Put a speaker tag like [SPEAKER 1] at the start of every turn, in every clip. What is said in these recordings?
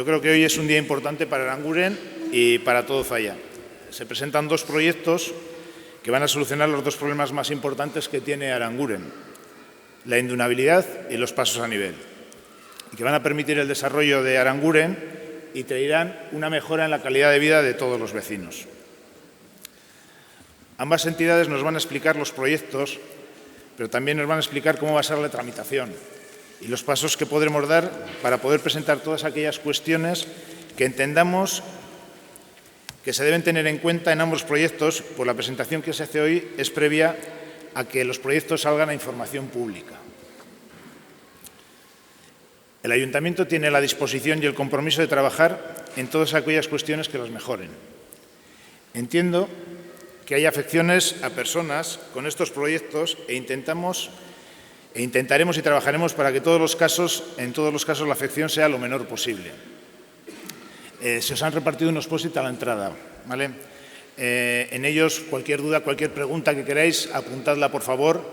[SPEAKER 1] Yo creo que hoy es un día importante para Aranguren y para todo Zalla. Se presentan dos proyectos que van a solucionar los dos problemas más importantes que tiene Aranguren: la indunabilidad y los pasos a nivel, y que van a permitir el desarrollo de Aranguren y traerán una mejora en la calidad de vida de todos los vecinos. Ambas entidades nos van a explicar los proyectos, pero también nos van a explicar cómo va a ser la tramitación y los pasos que podremos dar para poder presentar todas aquellas cuestiones que entendamos que se deben tener en cuenta en ambos proyectos, pues la presentación que se hace hoy es previa a que los proyectos salgan a información pública. El Ayuntamiento tiene la disposición y el compromiso de trabajar en todas aquellas cuestiones que las mejoren. Entiendo que hay afecciones a personas con estos proyectos e intentaremos y trabajaremos para que en todos los casos la afección sea lo menor posible. Se os han repartido unos post-it a la entrada, ¿vale? En ellos, cualquier duda, cualquier pregunta que queráis, apuntadla, por favor,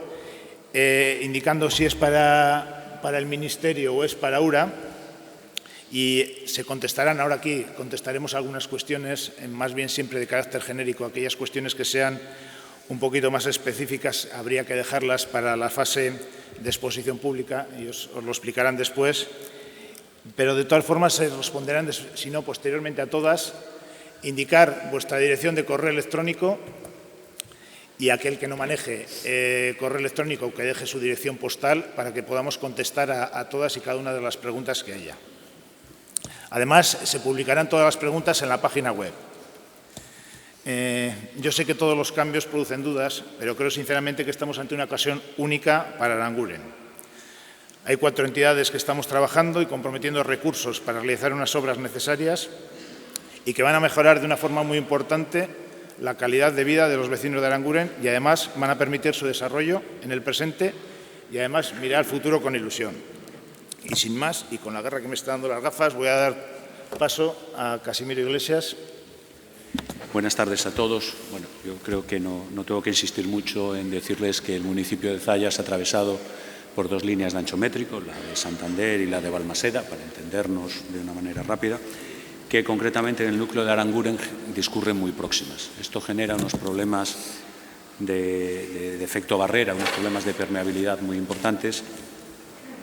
[SPEAKER 1] indicando si es para el Ministerio o es para URA, y se contestarán. Ahora aquí contestaremos algunas cuestiones, más bien siempre de carácter genérico. Aquellas cuestiones que sean un poquito más específicas habría que dejarlas para la fase de exposición pública, y os lo explicarán después. Pero de todas formas se responderán, si no, posteriormente a todas. Indicar vuestra dirección de correo electrónico, y aquel que no maneje correo electrónico que deje su dirección postal para que podamos contestar a todas y cada una de las preguntas que haya. Además, se publicarán todas las preguntas en la página web. Yo sé que todos los cambios producen dudas, pero creo sinceramente que estamos ante una ocasión única para Aranguren. Hay 4 entidades que estamos trabajando y comprometiendo recursos para realizar unas obras necesarias y que van a mejorar de una forma muy importante la calidad de vida de los vecinos de Aranguren, y además van a permitir su desarrollo en el presente y además mirar al futuro con ilusión. Y sin más, y con la guerra que me está dando las gafas, voy a dar paso a Casimiro Iglesias.
[SPEAKER 2] Buenas tardes a todos. Bueno, yo creo que no tengo que insistir mucho en decirles que el municipio de Zalla es atravesado por 2 líneas de ancho métrico, la de Santander y la de Balmaseda, para entendernos de una manera rápida, que concretamente en el núcleo de Aranguren discurren muy próximas. Esto genera unos problemas de efecto barrera, unos problemas de permeabilidad muy importantes,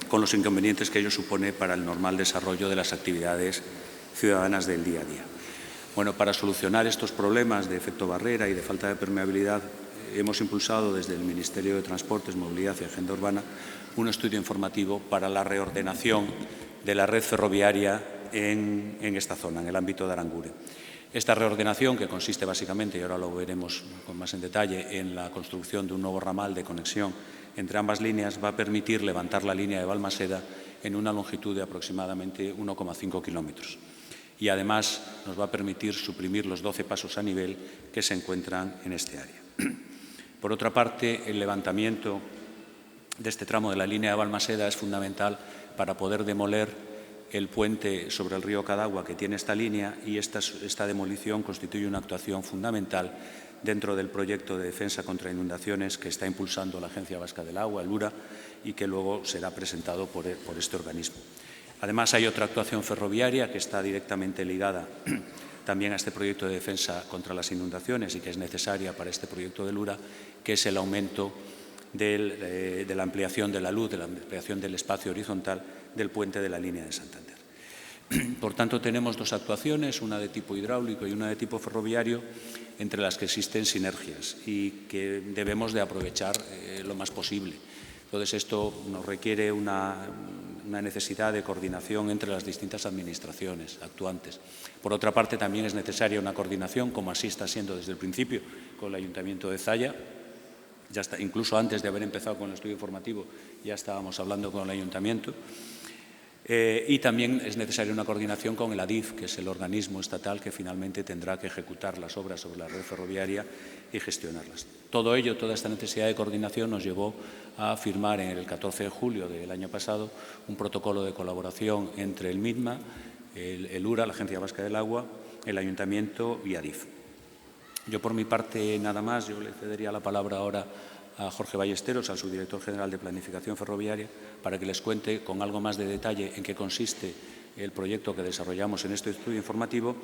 [SPEAKER 2] con los inconvenientes que ello supone para el normal desarrollo de las actividades ciudadanas del día a día. Bueno, para solucionar estos problemas de efecto barrera y de falta de permeabilidad, hemos impulsado desde el Ministerio de Transportes, Movilidad y Agenda Urbana un estudio informativo para la reordenación de la red ferroviaria en esta zona, en el ámbito de Aranguren. Esta reordenación, que consiste básicamente, y ahora lo veremos con más en detalle, en la construcción de un nuevo ramal de conexión entre ambas líneas, va a permitir levantar la línea de Balmaseda en una longitud de aproximadamente 1,5 kilómetros. Y además nos va a permitir suprimir los 12 pasos a nivel que se encuentran en este área. Por otra parte, el levantamiento de este tramo de la línea de Balmaseda es fundamental para poder demoler el puente sobre el río Cadagua que tiene esta línea, y esta demolición constituye una actuación fundamental dentro del proyecto de defensa contra inundaciones que está impulsando la Agencia Vasca del Agua, el URA, y que luego será presentado por este organismo. Además, hay otra actuación ferroviaria que está directamente ligada también a este proyecto de defensa contra las inundaciones y que es necesaria para este proyecto del URA, que es el aumento de la ampliación de la luz, de la ampliación del espacio horizontal del puente de la línea de Santander. Por tanto, tenemos 2 actuaciones, una de tipo hidráulico y una de tipo ferroviario, entre las que existen sinergias y que debemos de aprovechar lo más posible. Entonces, esto nos requiere una necesidad de coordinación entre las distintas administraciones actuantes. Por otra parte, también es necesaria una coordinación, como así está siendo desde el principio, con el Ayuntamiento de Zalla. Ya está, incluso antes de haber empezado con el estudio informativo, ya estábamos hablando con el Ayuntamiento. Y también es necesaria una coordinación con el ADIF, que es el organismo estatal que finalmente tendrá que ejecutar las obras sobre la red ferroviaria y gestionarlas. Todo ello, toda esta necesidad de coordinación nos llevó a firmar en el 14 de julio del año pasado un protocolo de colaboración entre el MIDMA, el URA, la Agencia Vasca del Agua, el Ayuntamiento y ADIF. Yo, por mi parte, nada más. Yo le cedería la palabra ahora a Jorge Ballesteros, al subdirector general de Planificación Ferroviaria, para que les cuente con algo más de detalle en qué consiste el proyecto que desarrollamos en este estudio informativo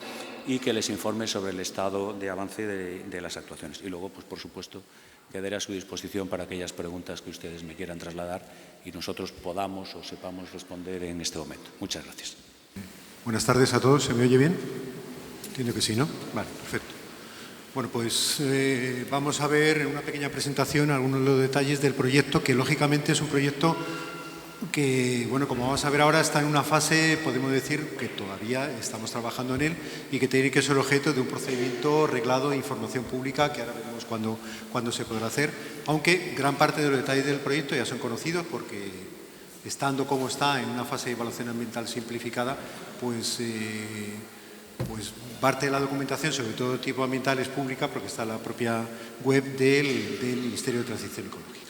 [SPEAKER 2] y que les informe sobre el estado de avance de las actuaciones. Y luego, pues, por supuesto, quedaré a su disposición para aquellas preguntas que ustedes me quieran trasladar y nosotros podamos o sepamos responder en este momento. Muchas gracias.
[SPEAKER 3] Buenas tardes a todos. ¿Se me oye bien? Entiendo que sí, ¿no? Vale, perfecto. Bueno, pues vamos a ver en una pequeña presentación algunos de los detalles del proyecto, que lógicamente es un proyecto que, bueno, como vamos a ver ahora, está en una fase, podemos decir, que todavía estamos trabajando en él y que tiene que ser objeto de un procedimiento reglado de información pública, que ahora veremos cuándo se podrá hacer, aunque gran parte de los detalles del proyecto ya son conocidos porque, estando como está en una fase de evaluación ambiental simplificada, pues parte de la documentación sobre todo tipo ambiental es pública porque está en la propia web del Ministerio de Transición Ecológica.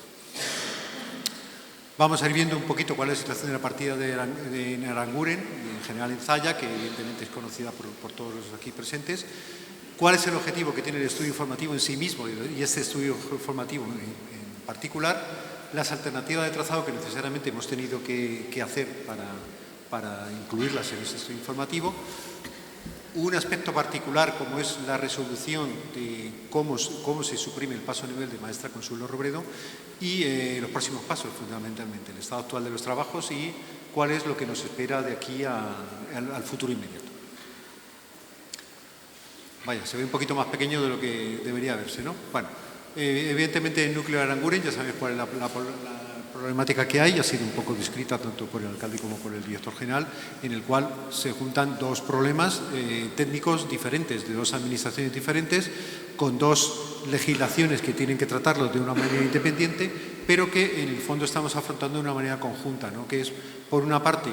[SPEAKER 3] Vamos a ir viendo un poquito cuál es la situación de la partida de Aranguren, en general en Zalla, que evidentemente es conocida por todos los aquí presentes. ¿Cuál es el objetivo que tiene el estudio informativo en sí mismo y este estudio informativo en particular? Las alternativas de trazado que necesariamente hemos tenido que hacer para incluirlas en este estudio informativo. Un aspecto particular como es la resolución de cómo se suprime el paso a nivel de Maestra Consuelo Robredo y los próximos pasos, fundamentalmente, el estado actual de los trabajos y cuál es lo que nos espera de aquí al futuro inmediato. Vaya, se ve un poquito más pequeño de lo que debería verse, ¿no? Bueno, evidentemente el núcleo de Aranguren, ya sabéis cuál es la problemática que hay, ha sido un poco descrita tanto por el alcalde como por el director general, en el cual se juntan dos problemas técnicos diferentes, de dos administraciones diferentes, con dos legislaciones que tienen que tratarlos de una manera independiente, pero que en el fondo estamos afrontando de una manera conjunta, ¿no? Que es, por una parte,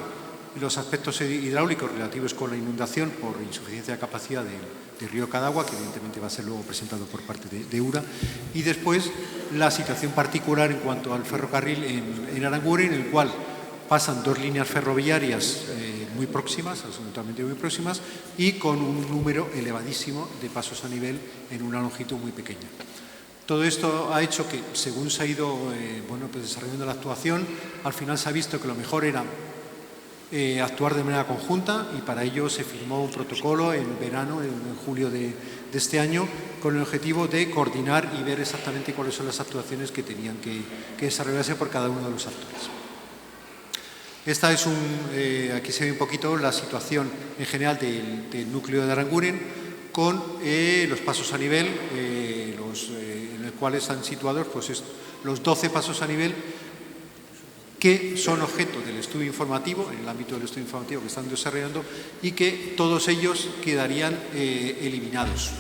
[SPEAKER 3] los aspectos hidráulicos relativos con la inundación por insuficiencia de capacidad del río Cadagua, que evidentemente va a ser luego presentado por parte de URA, y después la situación particular en cuanto al ferrocarril en Aranguren, en el cual pasan dos líneas ferroviarias muy próximas, absolutamente muy próximas, y con un número elevadísimo de pasos a nivel en una longitud muy pequeña. Todo esto ha hecho que, según se ha ido pues desarrollando la actuación, al final se ha visto que lo mejor era actuar de manera conjunta y para ello se firmó un protocolo en verano, en julio de este año, con el objetivo de coordinar y ver exactamente cuáles son las actuaciones que tenían que desarrollarse por cada uno de los actores. Esta es aquí se ve un poquito la situación en general del núcleo de Aranguren con los pasos a nivel, en los cuales están situados pues, los 12 pasos a nivel que son objeto del estudio informativo, en el ámbito del estudio informativo que están desarrollando, y que todos ellos quedarían eliminados.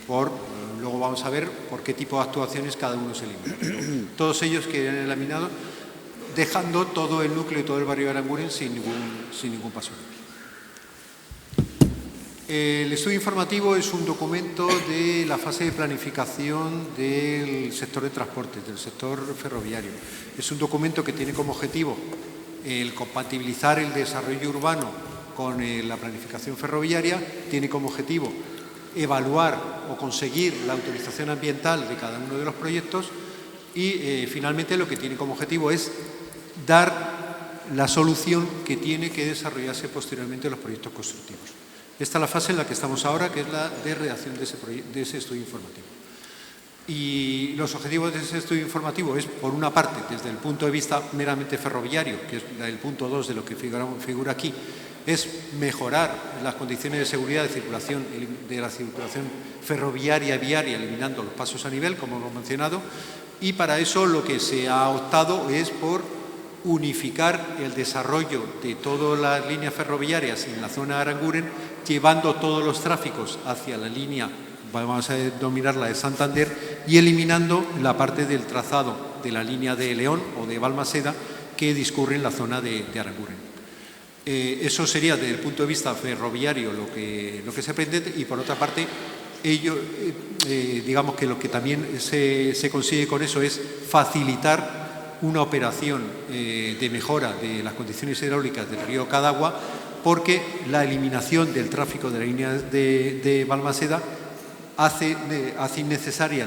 [SPEAKER 3] Luego vamos a ver por qué tipo de actuaciones cada uno se elimina. Todos ellos quedarían eliminados, dejando todo el núcleo y todo el barrio de Aranguren sin ningún paso. El estudio informativo es un documento de la fase de planificación del sector de transportes, del sector ferroviario. Es un documento que tiene como objetivo el compatibilizar el desarrollo urbano con la planificación ferroviaria, tiene como objetivo evaluar o conseguir la autorización ambiental de cada uno de los proyectos y finalmente lo que tiene como objetivo es dar la solución que tiene que desarrollarse posteriormente los proyectos constructivos. Esta es la fase en la que estamos ahora, que es la de redacción de ese estudio informativo. Y los objetivos de ese estudio informativo es, por una parte, desde el punto de vista meramente ferroviario, que es el punto 2 de lo que figura aquí, es mejorar las condiciones de seguridad de la circulación ferroviaria viaria, eliminando los pasos a nivel, como hemos mencionado, y para eso lo que se ha optado es por unificar el desarrollo de todas las líneas ferroviarias en la zona de Aranguren, llevando todos los tráficos hacia la línea, vamos a denominarla de Santander, y eliminando la parte del trazado de la línea de León o de Balmaseda que discurre en la zona de Aranguren. Eso sería desde el punto de vista ferroviario lo que se pretende y por otra parte digamos que lo que también se consigue con eso es facilitar una operación de mejora de las condiciones hidráulicas del río Cadagua, porque la eliminación del tráfico de la línea de Balmaseda hace innecesaria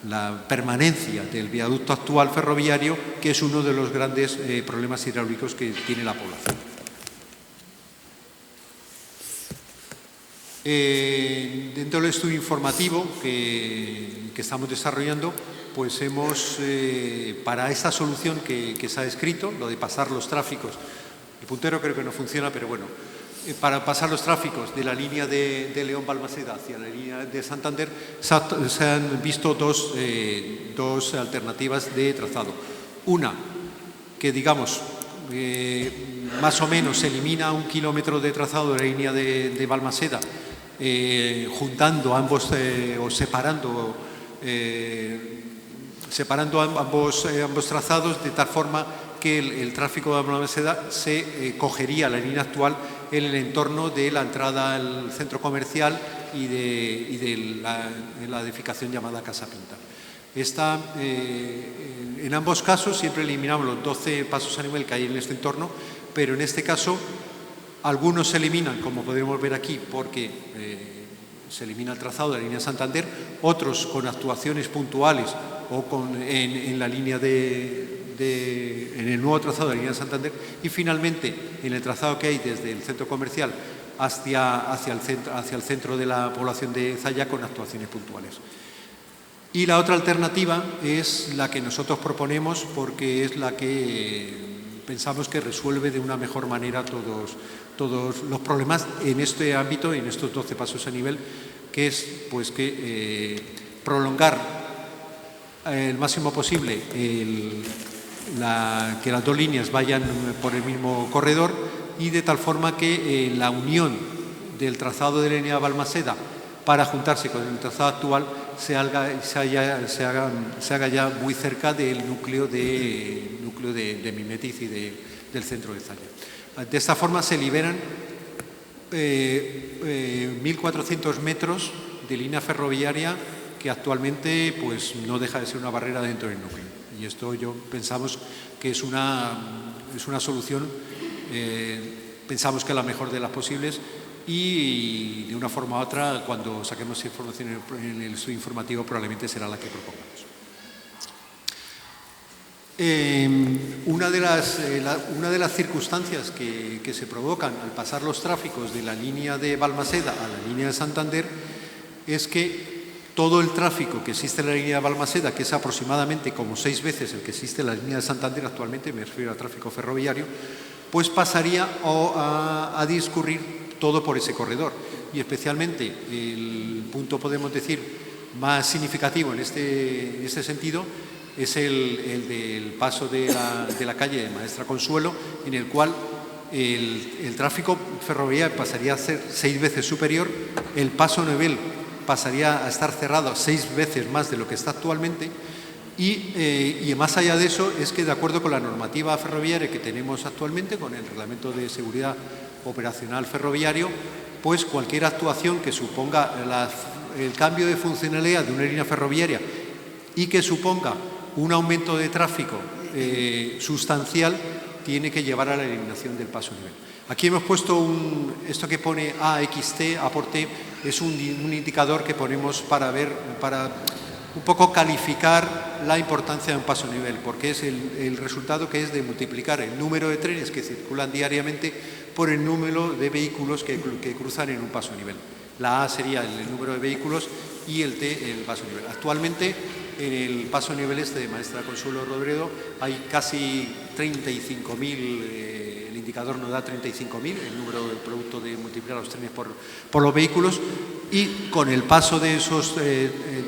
[SPEAKER 3] la permanencia del viaducto actual ferroviario, que es uno de los grandes problemas hidráulicos que tiene la población. Dentro del estudio informativo que estamos desarrollando, pues hemos, para esta solución que se ha descrito, lo de pasar los tráficos, el puntero creo que no funciona, pero bueno, para pasar los tráficos de la línea de León-Balmaseda hacia la línea de Santander, se han visto dos alternativas de trazado. Una, que digamos, más o menos se elimina 1 kilómetro de trazado de la línea de Balmaseda, juntando ambos o separando ambos trazados, de tal forma que el tráfico de Balmaseda se cogería la línea actual en el entorno de la entrada al centro comercial y de la edificación llamada Casa Pinta. En ambos casos siempre eliminamos los 12 pasos a nivel que hay en este entorno, pero en este caso algunos se eliminan, como podemos ver aquí, porque se elimina el trazado de la línea de Santander, otros con actuaciones puntuales o en la línea en el nuevo trazado de la línea de Santander, y finalmente en el trazado que hay desde el centro comercial hacia el centro de la población de Zalla, con actuaciones puntuales. Y la otra alternativa es la que nosotros proponemos, porque es la que pensamos que resuelve de una mejor manera todos los problemas en este ámbito, en estos 12 pasos a nivel, que es pues prolongar el máximo posible que las dos líneas vayan por el mismo corredor, y de tal forma que la unión del trazado de la línea de Balmaseda para juntarse con el trazado actual se haga ya muy cerca del núcleo de Mimetiz y del centro de Zalla. De esta forma se liberan 1.400 metros de línea ferroviaria que actualmente pues, no deja de ser una barrera dentro del núcleo. Y esto pensamos que es una solución, pensamos que es la mejor de las posibles, y de una forma u otra, cuando saquemos información en el estudio informativo, probablemente será la que propongamos. Una de las circunstancias que se provocan al pasar los tráficos de la línea de Balmaseda a la línea de Santander es que todo el tráfico que existe en la línea de Balmaseda, que es aproximadamente como 6 veces el que existe en la línea de Santander actualmente, me refiero al tráfico ferroviario, pues pasaría a discurrir todo por ese corredor. Y especialmente el punto, podemos decir, más significativo en este sentido es el del paso de la calle de Maestra Consuelo, en el cual el tráfico ferroviario pasaría a ser 6 veces superior, el paso nivel pasaría a estar cerrado 6 veces más de lo que está actualmente, y más allá de eso es que, de acuerdo con la normativa ferroviaria que tenemos actualmente, con el Reglamento de Seguridad Operacional Ferroviario, pues cualquier actuación que suponga el cambio de funcionalidad de una línea ferroviaria y que suponga un aumento de tráfico sustancial, tiene que llevar a la eliminación del paso nivel. Aquí hemos puesto esto que pone AXT, A por T, es un indicador que ponemos para un poco calificar la importancia de un paso nivel, porque es el resultado que es de multiplicar el número de trenes que circulan diariamente por el número de vehículos que cruzan en un paso nivel. La A sería el número de vehículos y el T el paso nivel. Actualmente en el paso nivel de Maestra Consuelo Robredo hay casi 35.000, el indicador nos da 35.000, el número del producto de multiplicar los trenes por los vehículos, y con el paso de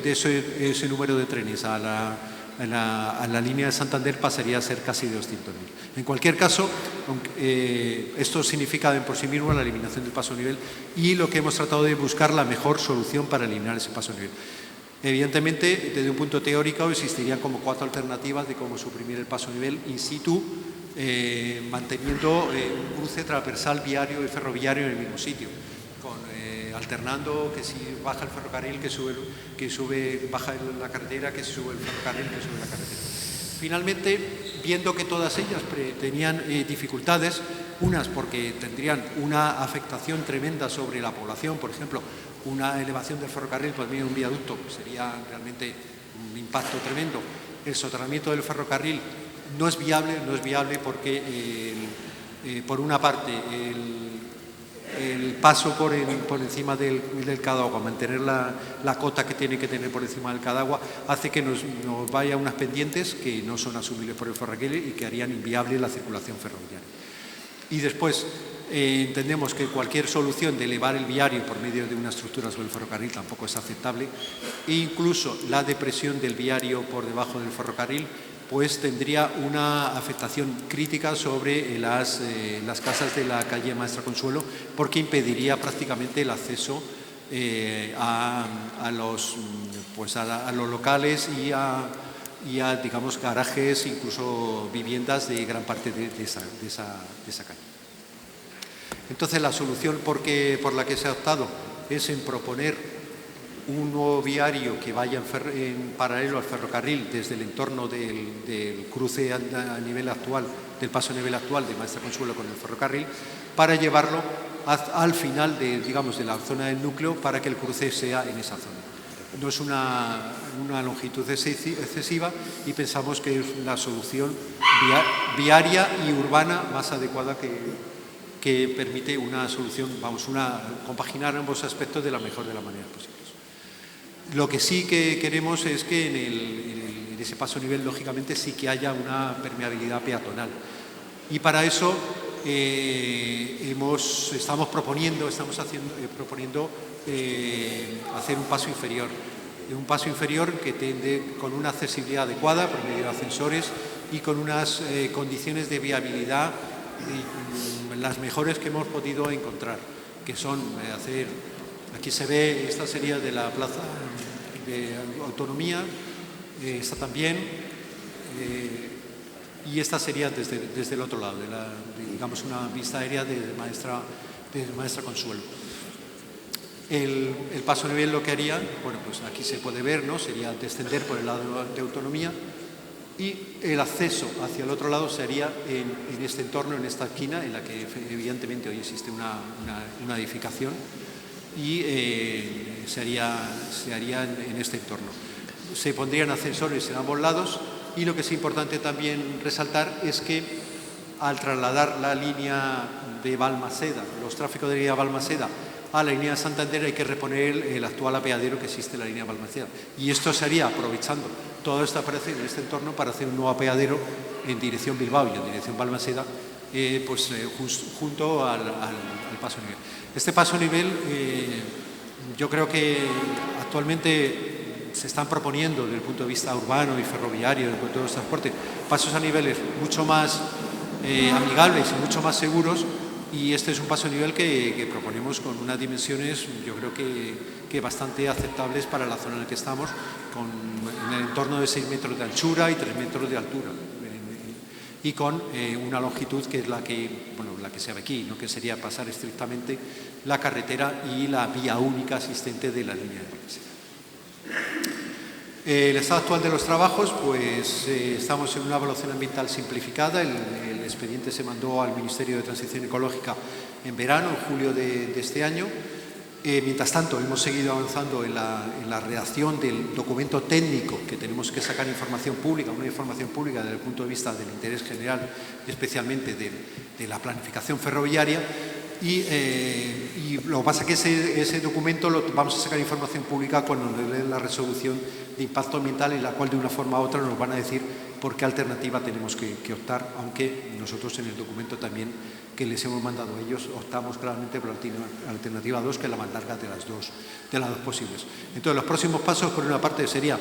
[SPEAKER 3] ese número de trenes a la línea de Santander pasaría a ser casi de 200.000. En cualquier caso, esto significa por sí mismo la eliminación del paso nivel, y lo que hemos tratado de buscar la mejor solución para eliminar ese paso nivel. Evidentemente, desde un punto teórico, existirían como 4 alternativas de cómo suprimir el paso nivel in situ, manteniendo un cruce transversal viario y ferroviario en el mismo sitio, alternando que si baja el ferrocarril, baja la carretera, que si sube el ferrocarril, que sube la carretera. Finalmente, viendo que todas ellas tenían dificultades, unas porque tendrían una afectación tremenda sobre la población, por ejemplo, una elevación del ferrocarril por medio de un viaducto sería realmente un impacto tremendo. El soterramiento del ferrocarril no es viable porque, por una parte, el paso por encima del Cadagua, mantener la cota que tiene que tener por encima del Cadagua, hace que nos vaya a unas pendientes que no son asumibles por el ferrocarril y que harían inviable la circulación ferroviaria. Y después, entendemos que cualquier solución de elevar el viario por medio de una estructura sobre el ferrocarril tampoco es aceptable, e incluso la depresión del viario por debajo del ferrocarril pues tendría una afectación crítica sobre las casas de la calle Maestra Consuelo, porque impediría prácticamente el acceso a los locales y a digamos, garajes, incluso viviendas de gran parte de esa calle. Entonces, la solución por la que se ha optado es en proponer un nuevo viario que vaya en paralelo al ferrocarril desde el entorno del cruce a nivel actual, del paso a nivel actual de Maestra Consuelo con el ferrocarril, para llevarlo al final de la zona del núcleo, para que el cruce sea en esa zona. No es una longitud excesiva y pensamos que es la solución viaria y urbana más adecuada que permite una solución, compaginar ambos aspectos de la mejor de las maneras posibles. Lo que sí que queremos es que en ese paso a nivel, lógicamente, sí que haya una permeabilidad peatonal. Y para eso estamos proponiendo hacer un paso inferior. Un paso inferior que tiende con una accesibilidad adecuada por medio de ascensores y con unas condiciones de viabilidad las mejores que hemos podido encontrar, que son aquí se ve, esta sería de la plaza de Autonomía, esta también, y esta sería desde el otro lado, digamos una vista aérea de Maestra Consuelo. El paso a nivel lo que haría, bueno, pues aquí se puede ver, ¿no? Sería descender por el lado de Autonomía, y el acceso hacia el otro lado sería en este entorno, en esta esquina, en la que evidentemente hoy existe una edificación, y se haría en este entorno. Se pondrían ascensores en ambos lados, y lo que es importante también resaltar es que al trasladar la línea de Balmaseda, los tráficos de la línea Balmaseda a la línea de Santander, hay que reponer el actual apeadero que existe en la línea Balmaseda. Y esto se haría aprovechando todo esto aparece en este entorno para hacer un nuevo apeadero en dirección Bilbao y en dirección Balmaseda, junto al paso a nivel. Este paso a nivel, yo creo que actualmente se están proponiendo desde el punto de vista urbano y ferroviario, desde el punto de vista de transporte, pasos a niveles mucho más amigables y mucho más seguros, y este es un paso a nivel que proponemos con unas dimensiones, yo creo que bastante aceptables para la zona en la que estamos, en el entorno de 6 metros de anchura y 3 metros de altura, y con una longitud que es la que se ve aquí, ¿no? Que sería pasar estrictamente la carretera y la vía única asistente de la línea de Balmaseda. El estado actual de los trabajos, pues estamos en una evaluación ambiental simplificada. El expediente se mandó al Ministerio de Transición Ecológica en verano, en julio de este año. Mientras tanto, hemos seguido avanzando en la redacción del documento técnico, que tenemos que sacar información pública, una información pública desde el punto de vista del interés general, especialmente de la planificación ferroviaria. Y lo que pasa es que ese documento lo vamos a sacar información pública cuando nos den la resolución de impacto ambiental, en la cual de una forma u otra nos van a decir por qué alternativa tenemos que optar, aunque nosotros en el documento también que les hemos mandado a ellos optamos claramente por la alternativa 2, que es la más larga de las dos posibles. Entonces, los próximos pasos, por una parte, sería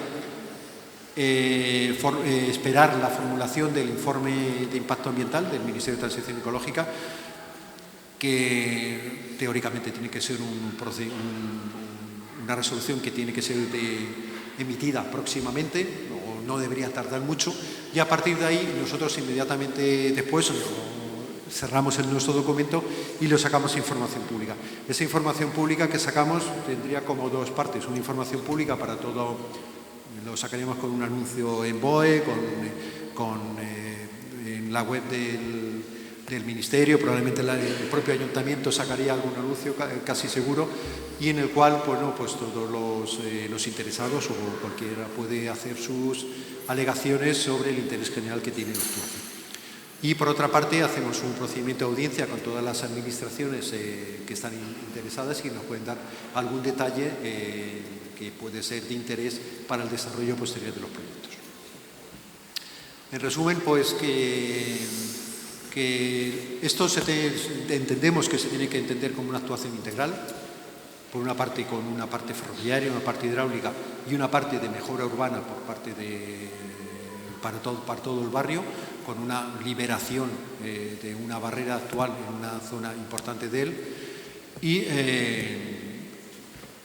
[SPEAKER 3] esperar la formulación del informe de impacto ambiental del Ministerio de Transición Ecológica, que teóricamente tiene que ser una resolución que tiene que ser emitida próximamente, o no debería tardar mucho, y a partir de ahí nosotros inmediatamente después cerramos nuestro documento y lo sacamos a información pública. Esa información pública que sacamos tendría como dos partes: una información pública para todo, lo sacaríamos con un anuncio en BOE, en la web del Ministerio, probablemente el propio Ayuntamiento sacaría algún anuncio casi seguro, y en el cual bueno, pues todos los interesados o cualquiera puede hacer sus alegaciones sobre el interés general que tiene la actuación. Y por otra parte hacemos un procedimiento de audiencia con todas las administraciones que están interesadas y nos pueden dar algún detalle que puede ser de interés para el desarrollo posterior de los proyectos. En resumen, pues que esto entendemos que se tiene que entender como una actuación integral, por una parte con una parte ferroviaria, una parte hidráulica y una parte de mejora urbana por parte para todo el barrio, con una liberación de una barrera actual en una zona importante de él.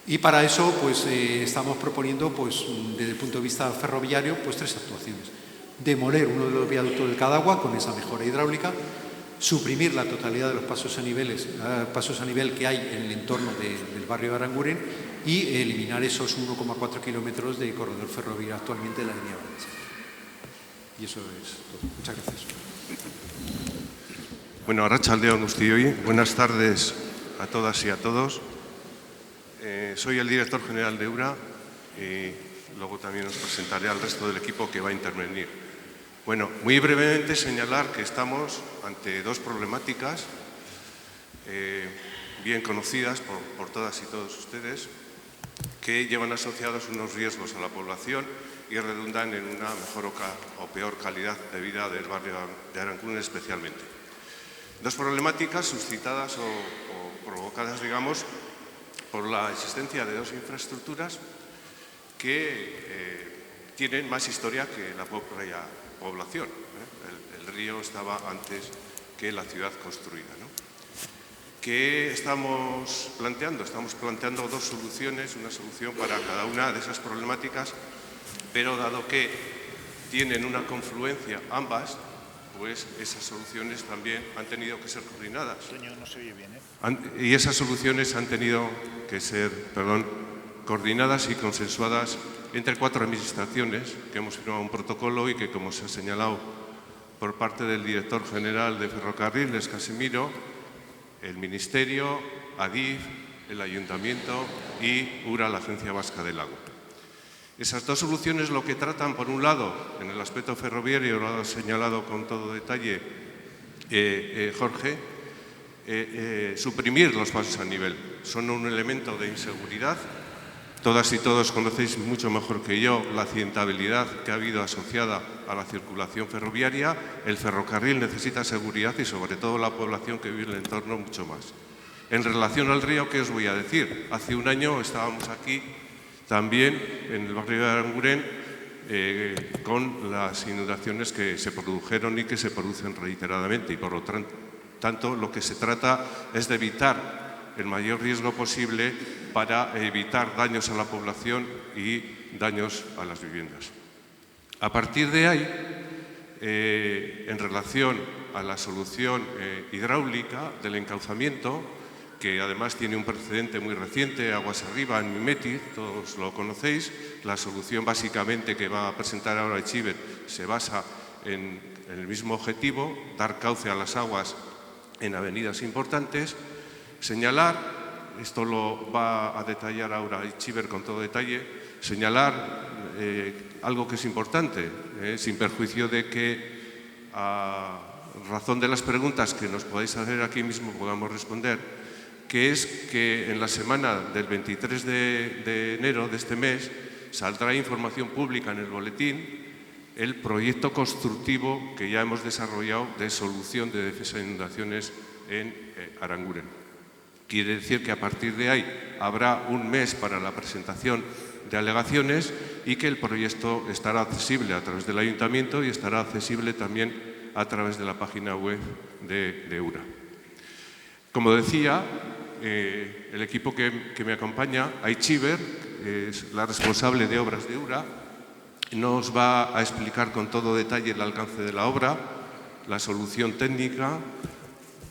[SPEAKER 3] Y para eso pues, estamos proponiendo, pues, desde el punto de vista ferroviario, pues 3 actuaciones. Demoler uno de los viaductos del Cadagua con esa mejora hidráulica, suprimir la totalidad de los pasos a nivel que hay en el entorno del barrio de Aranguren y eliminar esos 1,4 kilómetros de corredor ferroviario actualmente de la línea Valencia. Y eso es todo. Muchas gracias.
[SPEAKER 4] Bueno, arratsaldeon guztioi. Buenas tardes a todas y a todos. Soy el director general de URA y luego también os presentaré al resto del equipo que va a intervenir. Bueno, muy brevemente señalar que estamos ante 2 problemáticas bien conocidas por todas y todos ustedes, que llevan asociados unos riesgos a la población y redundan en una mejor o peor calidad de vida del barrio de Aranguren especialmente. 2 problemáticas suscitadas o provocadas, digamos, por la existencia de 2 infraestructuras que tienen más historia que la propia población. El río estaba antes que la ciudad construida, ¿no? ¿Qué estamos planteando? Estamos planteando 2 soluciones, una solución para cada una de esas problemáticas, pero dado que tienen una confluencia ambas, pues esas soluciones también han tenido que ser coordinadas.
[SPEAKER 1] No se oye bien, ¿eh?
[SPEAKER 4] Y esas soluciones han tenido que ser, coordinadas y consensuadas entre 4 administraciones que hemos firmado un protocolo y que, como se ha señalado por parte del director general de Ferrocarriles, Casimiro, el Ministerio, ADIF, el Ayuntamiento y URA, la Agencia Vasca del Agua. Esas 2 soluciones lo que tratan, por un lado, en el aspecto ferroviario, lo ha señalado con todo detalle Jorge, suprimir los pasos a nivel. Son un elemento de inseguridad. Todas y todos conocéis mucho mejor que yo la accidentabilidad que ha habido asociada a la circulación ferroviaria. El ferrocarril necesita seguridad y sobre todo la población que vive en el entorno mucho más. En relación al río, ¿qué os voy a decir? Hace un año estábamos aquí también en el barrio de Aranguren con las inundaciones que se produjeron y que se producen reiteradamente, y por lo tanto lo que se trata es de evitar el mayor riesgo posible para evitar daños a la población y daños a las viviendas. A partir de ahí, en relación a la solución hidráulica del encauzamiento, que además tiene un precedente muy reciente, aguas arriba en Mimetiz, todos lo conocéis. La solución básicamente que va a presentar ahora Etxeber se basa en el mismo objetivo, dar cauce a las aguas en avenidas importantes. Señalar, esto lo va a detallar ahora Etxeber con todo detalle, señalar algo que es importante, sin perjuicio de que a razón de las preguntas que nos podáis hacer aquí mismo podamos responder, que es que en la semana del 23 de enero de este mes saldrá información pública en el boletín el proyecto constructivo que ya hemos desarrollado de solución de defensa de inundaciones en Aranguren. Quiere decir que a partir de ahí habrá un mes para la presentación de alegaciones y que el proyecto estará accesible a través del Ayuntamiento y estará accesible también a través de la página web de URA. Como decía, el equipo que me acompaña, Etxeber, es la responsable de obras de URA, nos va a explicar con todo detalle el alcance de la obra, la solución técnica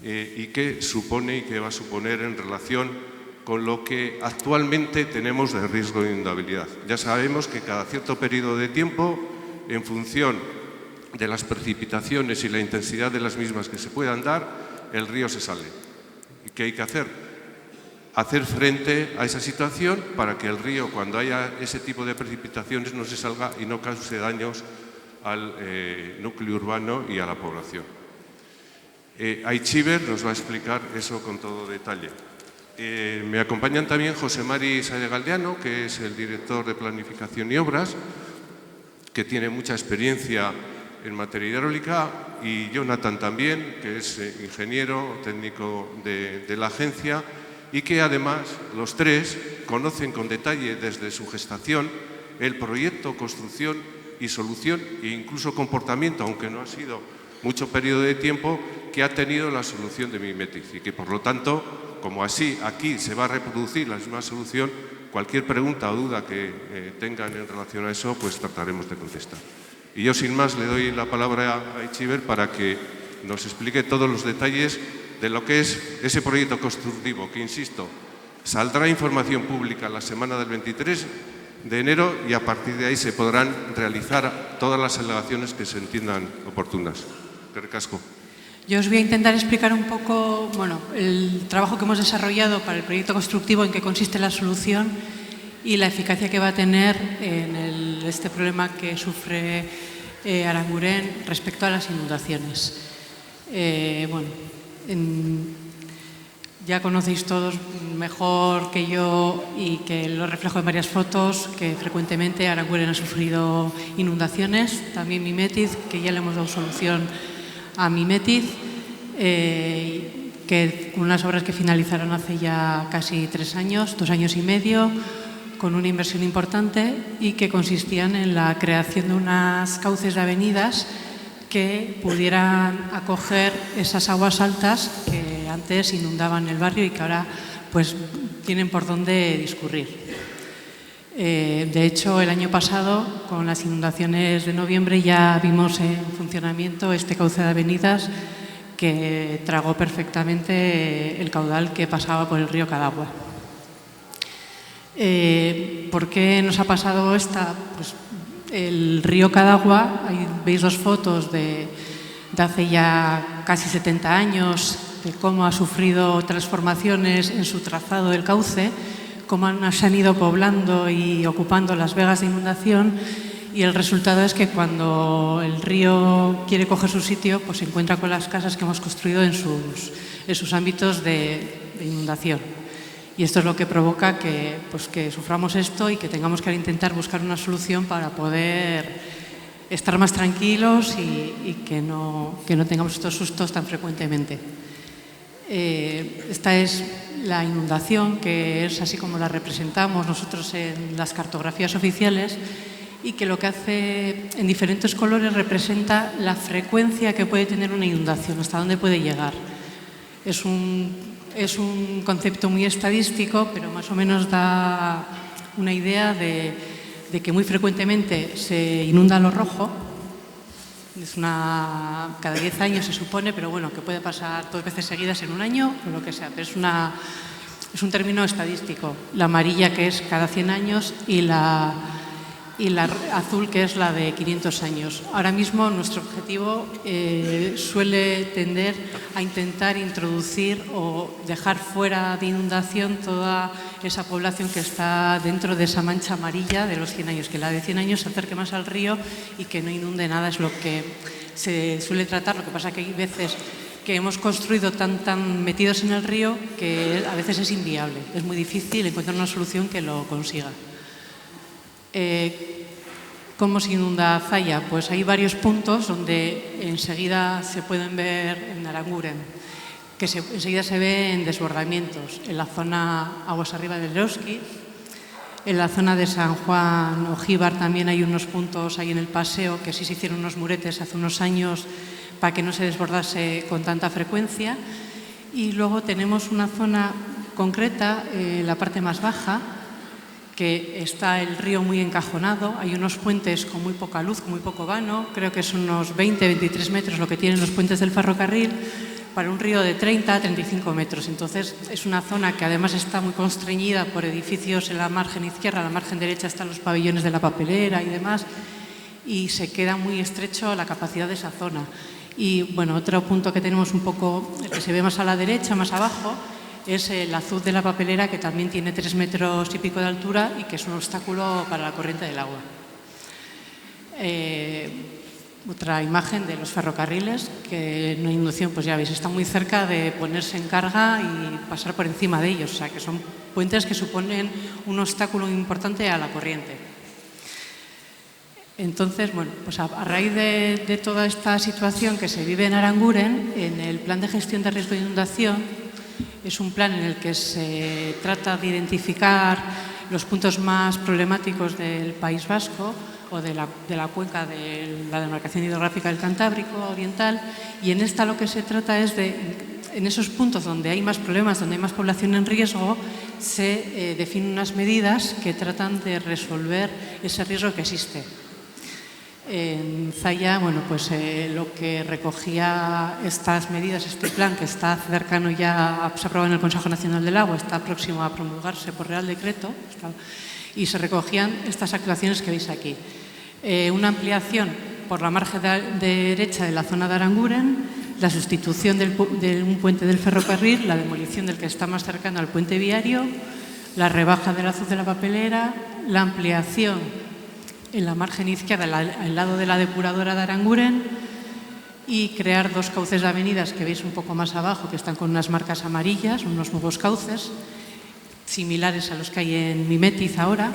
[SPEAKER 4] y qué supone y qué va a suponer en relación con lo que actualmente tenemos de riesgo de inundabilidad. Ya sabemos que cada cierto periodo de tiempo, en función de las precipitaciones y la intensidad de las mismas que se puedan dar, el río se sale. ¿Y qué hay que hacer? Hacer frente a esa situación para que el río, cuando haya ese tipo de precipitaciones, no se salga y no cause daños al núcleo urbano y a la población. Aichiber nos va a explicar eso con todo detalle. Me acompañan también José Mari Sayagaldeano, que es el director de Planificación y Obras, que tiene mucha experiencia en materia hidráulica, y Jonathan también, que es ingeniero técnico de la agencia, y que además los tres conocen con detalle desde su gestación el proyecto, construcción y solución e incluso comportamiento, aunque no ha sido mucho periodo de tiempo, que ha tenido la solución de Mimetiz, y que por lo tanto, como así aquí se va a reproducir la misma solución, cualquier pregunta o duda que tengan en relación a eso, pues trataremos de contestar. Y yo sin más le doy la palabra a Aichiber para que nos explique todos los detalles de lo que es ese proyecto constructivo, que insisto, saldrá información pública la semana del 23 de enero y a partir de ahí se podrán realizar todas las alegaciones que se entiendan oportunas. Recasco.
[SPEAKER 5] Yo os voy a intentar explicar un poco, bueno, el trabajo que hemos desarrollado para el proyecto constructivo, en qué consiste la solución y la eficacia que va a tener en este problema que sufre Aranguren respecto a las inundaciones. Ya conocéis todos mejor que yo, y que lo reflejo en varias fotos, que frecuentemente Aranguren ha sufrido inundaciones, también Mimetiz, que ya le hemos dado solución a Mimetiz, que unas obras que finalizaron hace ya casi 3 años, 2 años y medio, con una inversión importante, y que consistían en la creación de unas cauces de avenidas que pudieran acoger esas aguas altas que antes inundaban el barrio y que ahora pues tienen por dónde discurrir. De hecho, el año pasado, con las inundaciones de noviembre, ya vimos en funcionamiento este cauce de avenidas que tragó perfectamente el caudal que pasaba por el río Cadagua. ¿Por qué nos ha pasado esta? Pues el río Cadagua, ahí veis 2 fotos de hace ya casi 70 años, de cómo ha sufrido transformaciones en su trazado del cauce, cómo se han ido poblando y ocupando las vegas de inundación, y el resultado es que cuando el río quiere coger su sitio, pues se encuentra con las casas que hemos construido en sus ámbitos de inundación. Y esto es lo que provoca que suframos esto y que tengamos que intentar buscar una solución para poder estar más tranquilos y que no tengamos estos sustos tan frecuentemente. Esta es la inundación, que es así como la representamos nosotros en las cartografías oficiales, y que lo que hace en diferentes colores representa la frecuencia que puede tener una inundación, hasta dónde puede llegar. Es un concepto muy estadístico, pero más o menos da una idea de que muy frecuentemente se inunda lo rojo. Cada 10 años se supone, pero bueno, que puede pasar 2 veces seguidas en un año o lo que sea, pero es un término estadístico. La amarilla, que es cada 100 años, y la azul, que es la de 500 años. Ahora mismo nuestro objetivo suele tender a intentar introducir o dejar fuera de inundación toda esa población que está dentro de esa mancha amarilla de los 100 años, que la de 100 años se acerque más al río y que no inunde nada, es lo que se suele tratar. Lo que pasa es que hay veces que hemos construido tan metidos en el río que a veces es inviable, es muy difícil encontrar una solución que lo consiga. ¿Cómo se inunda Zalla? Pues hay varios puntos donde enseguida se pueden ver en Aranguren, que enseguida se ve en desbordamientos, en la zona aguas arriba del Eroski, en la zona de San Juan Ojíbar también hay unos puntos ahí en el paseo que sí se hicieron unos muretes hace unos años para que no se desbordase con tanta frecuencia. Y luego tenemos una zona concreta, la parte más baja, que está el río muy encajonado, hay unos puentes con muy poca luz, con muy poco vano, creo que son unos 20-23 metros lo que tienen los puentes del ferrocarril, para un río de 30-35 metros. Entonces es una zona que además está muy constreñida por edificios en la margen izquierda, en la margen derecha están los pabellones de la papelera y demás, y se queda muy estrecho la capacidad de esa zona. Y bueno, otro punto que tenemos un poco, el que se ve más a la derecha, más abajo, es el azud de la papelera, que también tiene 3 metros y pico de altura y que es un obstáculo para la corriente del agua. Otra imagen de los ferrocarriles, que en una inundación, pues ya veis, está muy cerca de ponerse en carga y pasar por encima de ellos. O sea, que son puentes que suponen un obstáculo importante a la corriente. Entonces, bueno, pues a raíz de toda esta situación que se vive en Aranguren, en el plan de gestión de riesgo de inundación, es un plan en el que se trata de identificar los puntos más problemáticos del País Vasco o de la cuenca de la demarcación hidrográfica del Cantábrico Oriental, y en esta lo que se trata es de, en esos puntos donde hay más problemas, donde hay más población en riesgo, se definen unas medidas que tratan de resolver ese riesgo que existe. En Zalla, bueno, pues lo que recogía estas medidas, este plan que está cercano ya, se aprobó en el Consejo Nacional del Agua, está próximo a promulgarse por Real Decreto, y se recogían estas actuaciones que veis aquí. Una ampliación por la margen derecha de la zona de Aranguren, la sustitución de un puente del ferrocarril, la demolición del que está más cercano al puente viario, la rebaja del azud de la papelera, la ampliación en la margen izquierda, al lado de la depuradora de Aranguren, y crear 2 cauces de avenidas que veis un poco más abajo, que están con unas marcas amarillas, unos nuevos cauces, similares a los que hay en Mimetiz ahora.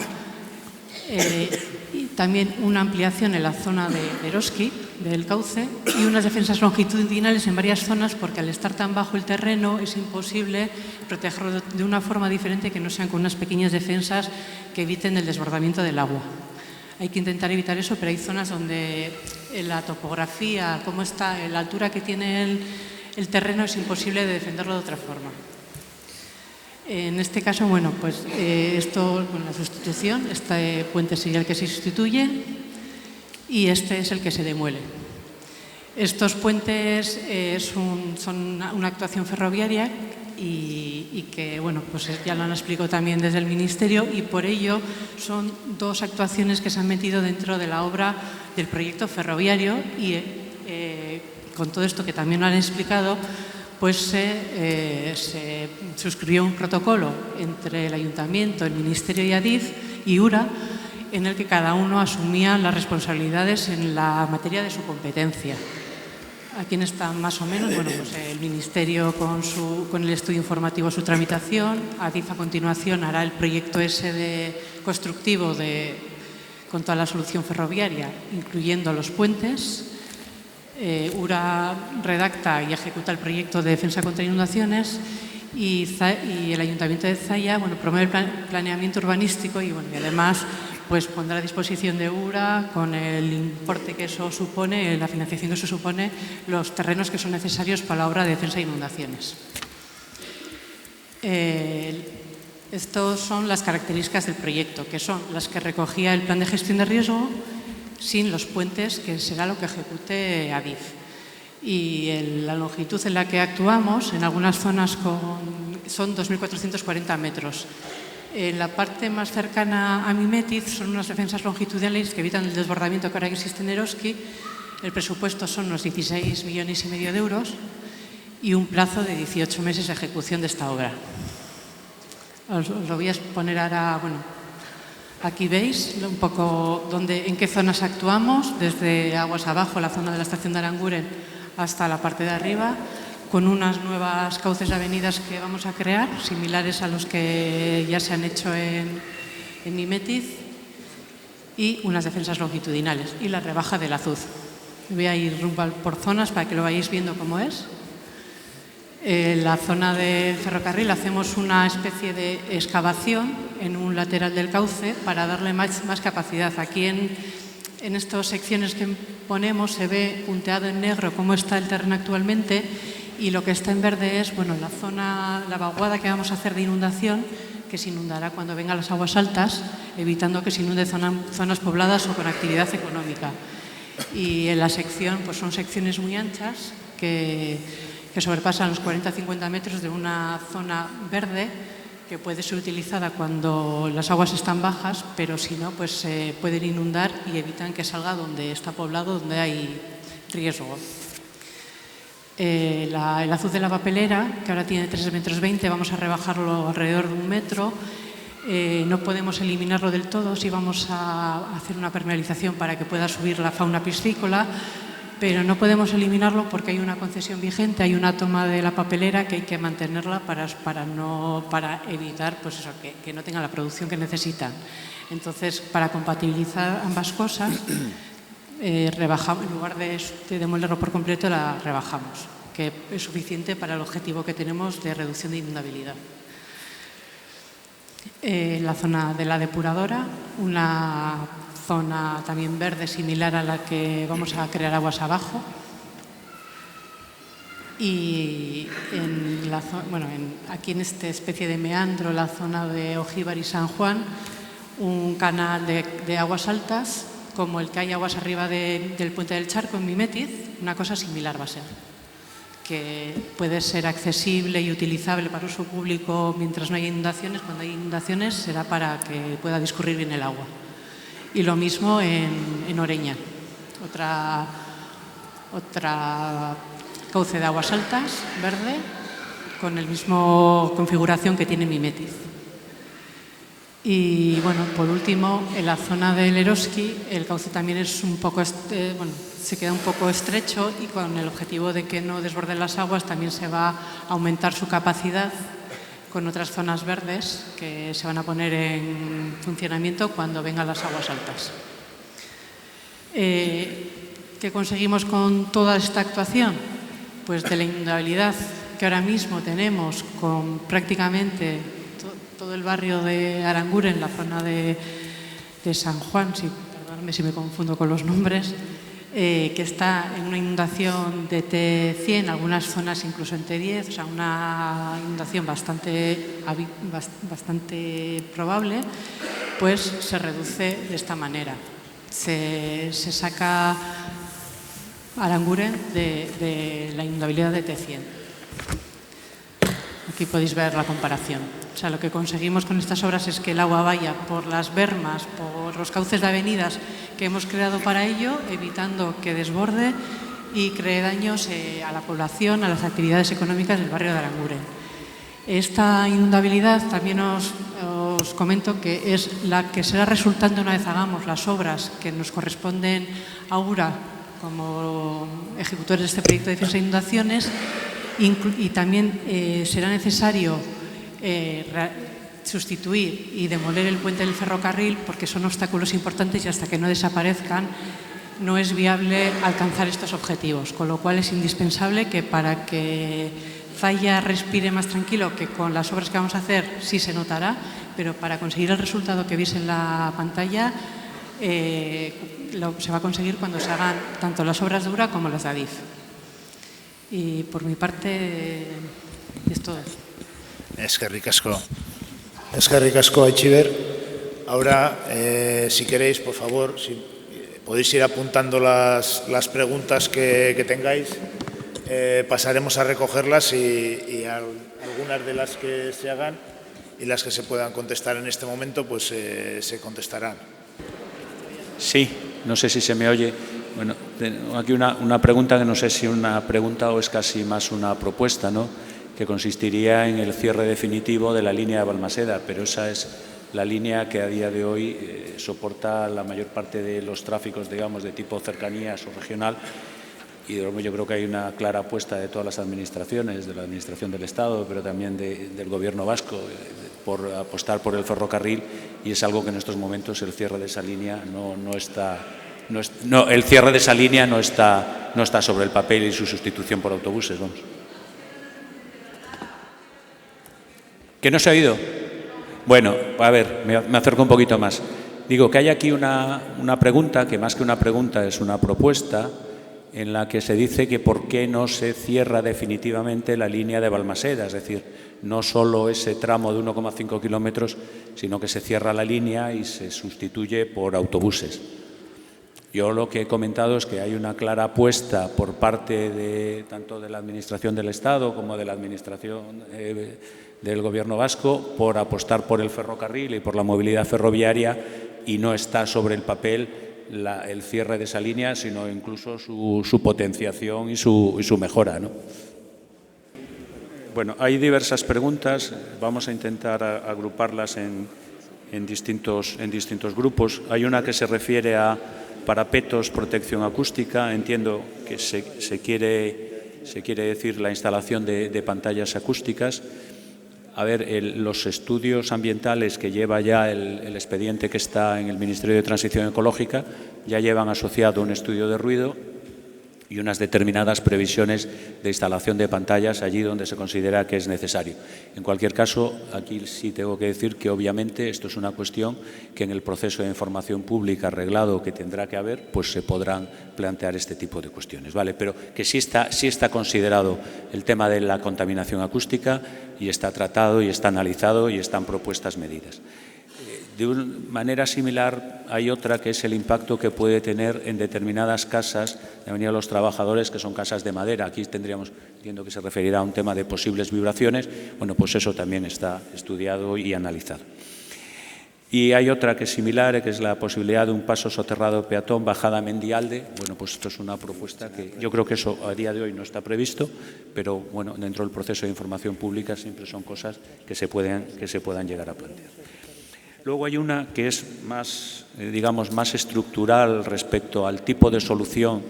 [SPEAKER 5] Y también una ampliación en la zona de Eroski, del cauce, y unas defensas longitudinales en varias zonas, porque al estar tan bajo el terreno es imposible protegerlo de una forma diferente que no sean con unas pequeñas defensas que eviten el desbordamiento del agua. Hay que intentar evitar eso, pero hay zonas donde la topografía, cómo está, la altura que tiene el terreno, es imposible de defenderlo de otra forma. En este caso, bueno, pues esto, bueno, la sustitución, este puente sería el que se sustituye y este es el que se demuele. Estos puentes son una actuación ferroviaria y que, bueno, pues ya lo han explicado también desde el Ministerio, y por ello son 2 actuaciones que se han metido dentro de la obra del proyecto ferroviario, y con todo esto que también lo han explicado, pues se suscribió un protocolo entre el Ayuntamiento, el Ministerio y Adif y URA, en el que cada uno asumía las responsabilidades en la materia de su competencia. ¿A quién está más o menos? Bueno, pues el Ministerio con el estudio informativo, su tramitación. Adif a continuación hará el proyecto ese constructivo con toda la solución ferroviaria, incluyendo los puentes. URA redacta y ejecuta el proyecto de defensa contra inundaciones, y el Ayuntamiento de Zalla, bueno, promueve el planeamiento urbanístico y, bueno, y además pues pondrá a disposición de URA, con el importe que eso supone, la financiación que eso supone, los terrenos que son necesarios para la obra de defensa de inundaciones. Estas son las características del proyecto, que son las que recogía el plan de gestión de riesgo, sin los puentes, que será lo que ejecute Adif. Y la longitud en la que actuamos, en algunas zonas son 2.440 metros. En la parte más cercana a Mimetiz son unas defensas longitudinales que evitan el desbordamiento que ahora existe en Eroski. El presupuesto son unos 16,5 millones de euros y un plazo de 18 meses de ejecución de esta obra. Os lo voy a exponer ahora. Bueno, aquí veis un poco en qué zonas actuamos, desde aguas abajo, la zona de la estación de Aranguren, hasta la parte de arriba, con unas nuevas cauces de avenidas que vamos a crear, similares a los que ya se han hecho en Mimetiz, y unas defensas longitudinales y la rebaja del azud. Voy a ir rumbo por zonas para que lo vayáis viendo cómo es. En la zona del ferrocarril hacemos una especie de excavación en un lateral del cauce para darle más capacidad. Aquí en estas secciones que ponemos se ve punteado en negro cómo está el terreno actualmente, y lo que está en verde es, bueno, la vaguada que vamos a hacer de inundación, que se inundará cuando vengan las aguas altas, evitando que se inunde zonas pobladas o con actividad económica. Y en la sección, pues son secciones muy anchas que sobrepasan los 40-50 metros de una zona verde, que puede ser utilizada cuando las aguas están bajas, pero si no, pues se pueden inundar y evitan que salga donde está poblado, donde hay riesgo. El azud de la papelera, que ahora tiene 3,20 metros, vamos a rebajarlo alrededor de 1 metro. No podemos eliminarlo del todo, sí vamos a hacer una permeabilización para que pueda subir la fauna piscícola, pero no podemos eliminarlo porque hay una concesión vigente, hay una toma de la papelera que hay que mantenerla para evitar pues eso, que no tenga la producción que necesitan. Entonces, para compatibilizar ambas cosas, rebajamos, en lugar de demolerlo por completo, la rebajamos, que es suficiente para el objetivo que tenemos de reducción de inundabilidad. La zona de la depuradora, una zona también verde similar a la que vamos a crear aguas abajo. Y aquí en esta especie de meandro, la zona de Ojíbar y San Juan, un canal de aguas altas, como el que hay aguas arriba del puente del Charco en Mimetiz, una cosa similar va a ser, que puede ser accesible y utilizable para uso público mientras no haya inundaciones. Cuando hay inundaciones será para que pueda discurrir bien el agua. Y lo mismo en Oreña, otra cauce de aguas altas, verde, con la misma configuración que tiene Mimetiz. Y bueno, por último, en la zona del Eroski, el cauce también es un poco, se queda un poco estrecho, y con el objetivo de que no desborden las aguas también se va a aumentar su capacidad con otras zonas verdes que se van a poner en funcionamiento cuando vengan las aguas altas. ¿Qué conseguimos con toda esta actuación? Pues de la inundabilidad que ahora mismo tenemos con prácticamente todo el barrio de Aranguren, la zona de San Juan, perdóname si me confundo con los nombres, que está en una inundación de T100, algunas zonas incluso en T10, o sea, una inundación bastante probable, pues se reduce de esta manera. Se saca Aranguren de la inundabilidad de T100. Aquí podéis ver la comparación. O sea, lo que conseguimos con estas obras es que el agua vaya por las bermas, por los cauces de avenidas que hemos creado para ello, evitando que desborde y cree daños a la población, a las actividades económicas del barrio de Aranguren. Esta inundabilidad también os comento que es la que será resultante una vez hagamos las obras que nos corresponden a URA como ejecutores de este proyecto de defensa de inundaciones, y también será necesario sustituir y demoler el puente del ferrocarril, porque son obstáculos importantes y hasta que no desaparezcan no es viable alcanzar estos objetivos, con lo cual es indispensable que para que Zalla respire más tranquilo, que con las obras que vamos a hacer sí se notará, pero para conseguir el resultado que veis en la pantalla se va a conseguir cuando se hagan tanto las obras de URA como las de ADIF. Y por mi parte es todo.
[SPEAKER 1] Eskerrik asko. Eskerrik asko, Aitziber. Ahora, si queréis, por favor, si podéis ir apuntando las preguntas que tengáis, pasaremos a recogerlas y algunas de las que se hagan y las que se puedan contestar en este momento, pues se contestarán.
[SPEAKER 2] Sí, no sé si se me oye. Bueno, tengo aquí una pregunta que no sé si una pregunta o es casi más una propuesta, ¿no?, que consistiría en el cierre definitivo de la línea de Balmaseda, pero esa es la línea que a día de hoy soporta la mayor parte de los tráficos, digamos, de tipo cercanías o regional, y yo creo que hay una clara apuesta de todas las administraciones, de la Administración del Estado, pero también del Gobierno vasco, por apostar por el ferrocarril, y es algo que en estos momentos el cierre de esa línea el cierre de esa línea no está sobre el papel y su sustitución por autobuses, vamos. ¿Que no se ha oído? Bueno, a ver, me acerco un poquito más. Digo que hay aquí una pregunta, que más que una pregunta es una propuesta, en la que se dice que por qué no se cierra definitivamente la línea de Balmaseda, es decir, no solo ese tramo de 1,5 kilómetros, sino que se cierra la línea y se sustituye por autobuses. Yo lo que he comentado es que hay una clara apuesta por parte tanto de la Administración del Estado como de la Administración del Gobierno vasco por apostar por el ferrocarril y por la movilidad ferroviaria, y no está sobre el papel el cierre de esa línea, sino incluso su potenciación y su mejora, ¿no? Bueno, hay diversas preguntas. Vamos a intentar agruparlas en distintos grupos. Hay una que se refiere a parapetos, protección acústica. Entiendo que se quiere decir la instalación de pantallas acústicas. A ver, los estudios ambientales que lleva ya el expediente que está en el Ministerio de Transición Ecológica ya llevan asociado un estudio de ruido y unas determinadas previsiones de instalación de pantallas allí donde se considera que es necesario. En cualquier caso, aquí sí tengo que decir que obviamente esto es una cuestión que en el proceso de información pública arreglado que tendrá que haber, pues se podrán plantear este tipo de cuestiones, ¿vale? Pero que sí está considerado el tema de la contaminación acústica y está tratado y está analizado y están propuestas medidas. De una manera similar hay otra que es el impacto que puede tener en determinadas casas de Avenida de los Trabajadores, que son casas de madera. Aquí entiendo que se referirá a un tema de posibles vibraciones. Bueno, pues eso también está estudiado y analizado. Y hay otra que es similar, que es la posibilidad de un paso soterrado peatón bajada Mendialde. Bueno, pues esto es una propuesta que yo creo que eso a día de hoy no está previsto, pero bueno, dentro del proceso de información pública siempre son cosas que se puedan llegar a plantear. Luego hay una que es más, digamos, más estructural respecto al tipo de solución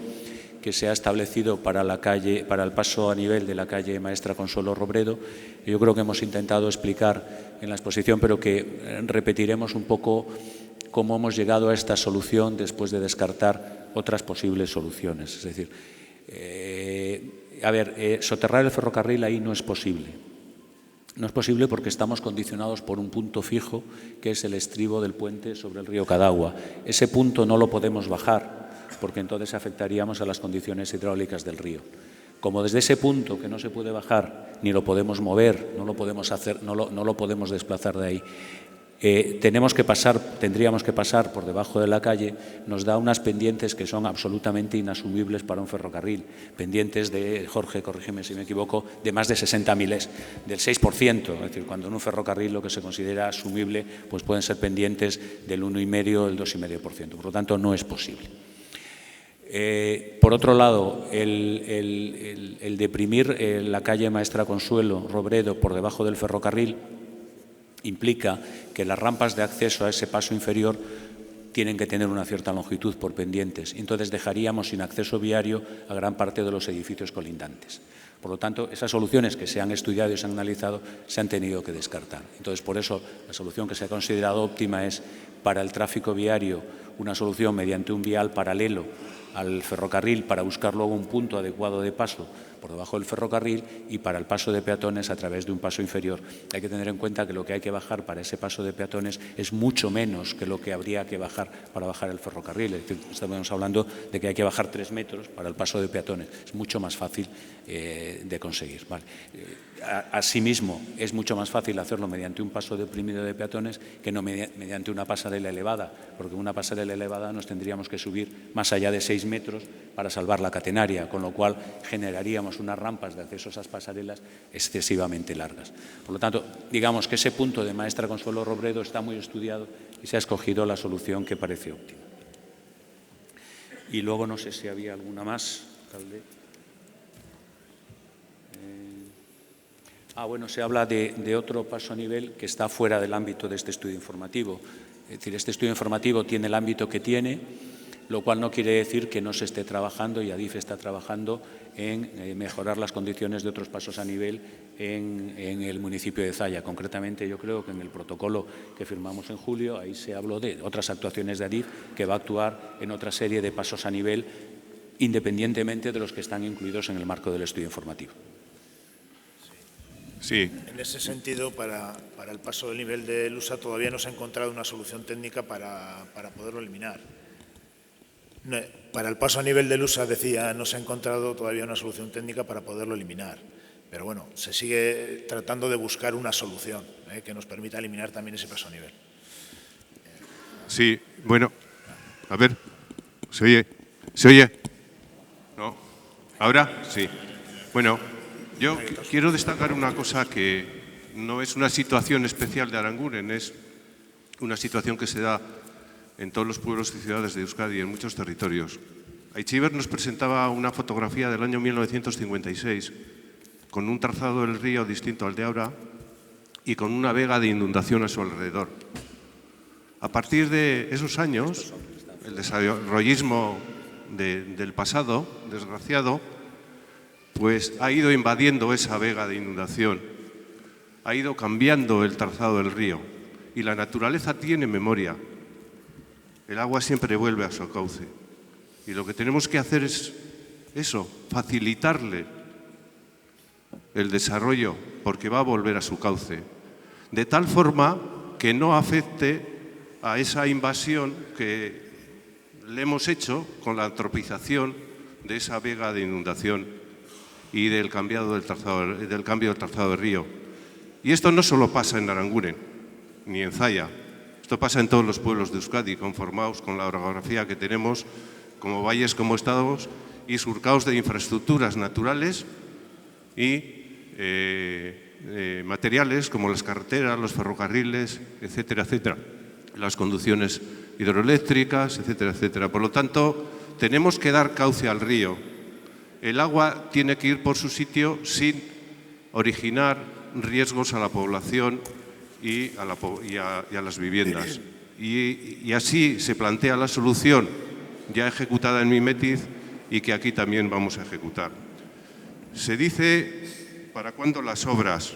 [SPEAKER 2] que se ha establecido para el paso a nivel de la calle Maestra Consuelo Robredo. Yo creo que hemos intentado explicar en la exposición, pero que repetiremos un poco cómo hemos llegado a esta solución después de descartar otras posibles soluciones. Es decir, soterrar el ferrocarril ahí no es posible. No es posible porque estamos condicionados por un punto fijo, que es el estribo del puente sobre el río Cadagua. Ese punto no lo podemos bajar, porque entonces afectaríamos a las condiciones hidráulicas del río. Como desde ese punto que no se puede bajar, ni lo podemos mover, no lo podemos desplazar de ahí, tendríamos que pasar por debajo de la calle, nos da unas pendientes que son absolutamente inasumibles para un ferrocarril. Pendientes de, Jorge, corrígeme si me equivoco, de más de 60 miles, del 6%. Es decir, cuando en un ferrocarril lo que se considera asumible, pues pueden ser pendientes del 1,5%, del 2,5%. Por lo tanto, no es posible. Por otro lado, el deprimir la calle Maestra Consuelo Robredo por debajo del ferrocarril implica que las rampas de acceso a ese paso inferior tienen que tener una cierta longitud por pendientes. Entonces dejaríamos sin acceso viario a gran parte de los edificios colindantes. Por lo tanto, esas soluciones que se han estudiado y se han analizado se han tenido que descartar. Entonces, por eso, la solución que se ha considerado óptima es, para el tráfico viario, una solución mediante un vial paralelo al ferrocarril para buscar luego un punto adecuado de paso por debajo del ferrocarril, y para el paso de peatones a través de un paso inferior. Hay que tener en cuenta que lo que hay que bajar para ese paso de peatones es mucho menos que lo que habría que bajar para bajar el ferrocarril. Es decir, estamos hablando de que hay que bajar 3 metros para el paso de peatones. Es mucho más fácil de conseguir. Vale. Asimismo, es mucho más fácil hacerlo mediante un paso deprimido de peatones que no mediante una pasarela elevada, porque una pasarela elevada nos tendríamos que subir más allá de 6 metros para salvar la catenaria, con lo cual generaríamos unas rampas de acceso a esas pasarelas excesivamente largas. Por lo tanto, digamos que ese punto de Maestra Consuelo Robredo está muy estudiado y se ha escogido la solución que parece óptima. Y luego no sé si había alguna más, alcalde. Bueno, se habla de otro paso a nivel que está fuera del ámbito de este estudio informativo. Es decir, este estudio informativo tiene el ámbito que tiene, lo cual no quiere decir que no se esté trabajando, y ADIF está trabajando en mejorar las condiciones de otros pasos a nivel en el municipio de Zalla. Concretamente, yo creo que en el protocolo que firmamos en julio, ahí se habló de otras actuaciones de ADIF, que va a actuar en otra serie de pasos a nivel, independientemente de los que están incluidos en el marco del estudio informativo.
[SPEAKER 4] Sí.
[SPEAKER 1] En ese sentido, para el paso del nivel de Lusa todavía no se ha encontrado una solución técnica para poderlo eliminar. Para el paso a nivel de Lusa, decía, no se ha encontrado todavía una solución técnica para poderlo eliminar. Pero bueno, se sigue tratando de buscar una solución que nos permita eliminar también ese paso a nivel.
[SPEAKER 4] Sí, bueno, a ver, ¿se oye? ¿Se oye? ¿No? ¿Ahora? Sí. Bueno, yo quiero destacar una cosa que no es una situación especial de Aranguren, es una situación que se da en todos los pueblos y ciudades de Euskadi, en muchos territorios. Aichiber nos presentaba una fotografía del año 1956 con un trazado del río distinto al de ahora y con una vega de inundación a su alrededor. A partir de esos años, el desarrollismo del pasado, desgraciado, pues ha ido invadiendo esa vega de inundación, ha ido cambiando el trazado del río y la naturaleza tiene memoria. El agua siempre vuelve a su cauce y lo que tenemos que hacer es eso, facilitarle el desarrollo porque va a volver a su cauce, de tal forma que no afecte a esa invasión que le hemos hecho con la antropización de esa vega de inundación y del cambio del trazado del río. Y esto no solo pasa en Aranguren ni en Zalla, esto pasa en todos los pueblos de Euskadi, conformados con la orografía que tenemos, como valles, como estados y surcados de infraestructuras naturales y materiales como las carreteras, los ferrocarriles, etcétera, etcétera, las conducciones hidroeléctricas, etcétera, etcétera. Por lo tanto, tenemos que dar cauce al río. El agua tiene que ir por su sitio sin originar riesgos a la población y a las viviendas. Y así se plantea la solución ya ejecutada en Mimetiz y que aquí también vamos a ejecutar. Se dice, ¿para cuándo las obras?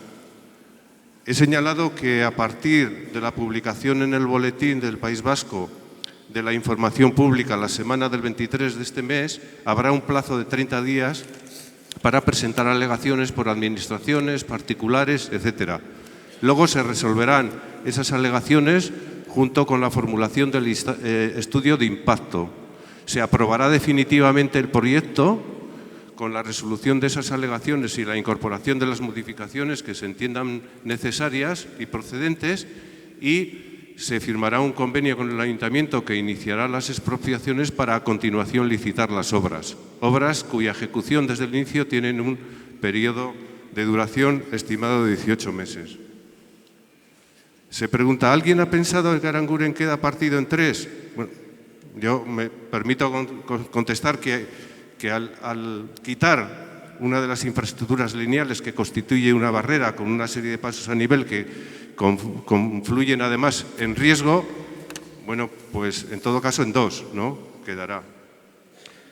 [SPEAKER 4] He señalado que a partir de la publicación en el Boletín del País Vasco de la información pública la semana del 23 de este mes, habrá un plazo de 30 días para presentar alegaciones por administraciones, particulares, etcétera. Luego se resolverán esas alegaciones junto con la formulación del estudio de impacto. Se aprobará definitivamente el proyecto con la resolución de esas alegaciones y la incorporación de las modificaciones que se entiendan necesarias y procedentes y se firmará un convenio con el Ayuntamiento que iniciará las expropiaciones para a continuación licitar las obras. Obras cuya ejecución desde el inicio tienen un periodo de duración estimado de 18 meses. Se pregunta, ¿alguien ha pensado que Aranguren queda partido en tres? Bueno, yo me permito contestar que al quitar una de las infraestructuras lineales que constituye una barrera con una serie de pasos a nivel que confluyen además en riesgo, bueno, pues en todo caso en dos, ¿no? Quedará.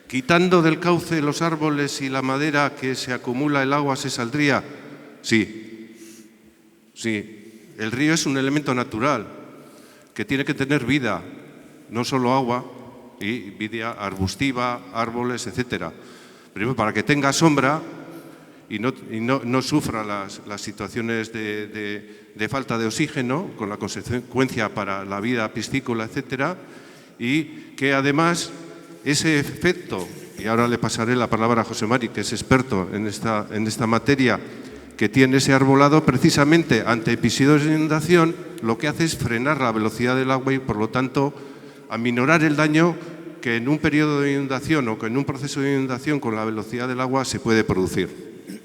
[SPEAKER 4] Quitando del cauce los árboles y la madera que se acumula el agua, ¿se saldría? Sí, sí. El río es un elemento natural que tiene que tener vida, no solo agua, y vida arbustiva, árboles, etcétera. Primero, para que tenga sombra y no sufra las situaciones de falta de oxígeno, con la consecuencia para la vida piscícola, etcétera, y que además ese efecto, y ahora le pasaré la palabra a José Mari, que es experto en esta materia, que tiene ese arbolado, precisamente ante episodios de inundación, lo que hace es frenar la velocidad del agua y, por lo tanto, aminorar el daño que en un periodo de inundación o que en un proceso de inundación con la velocidad del agua se puede producir.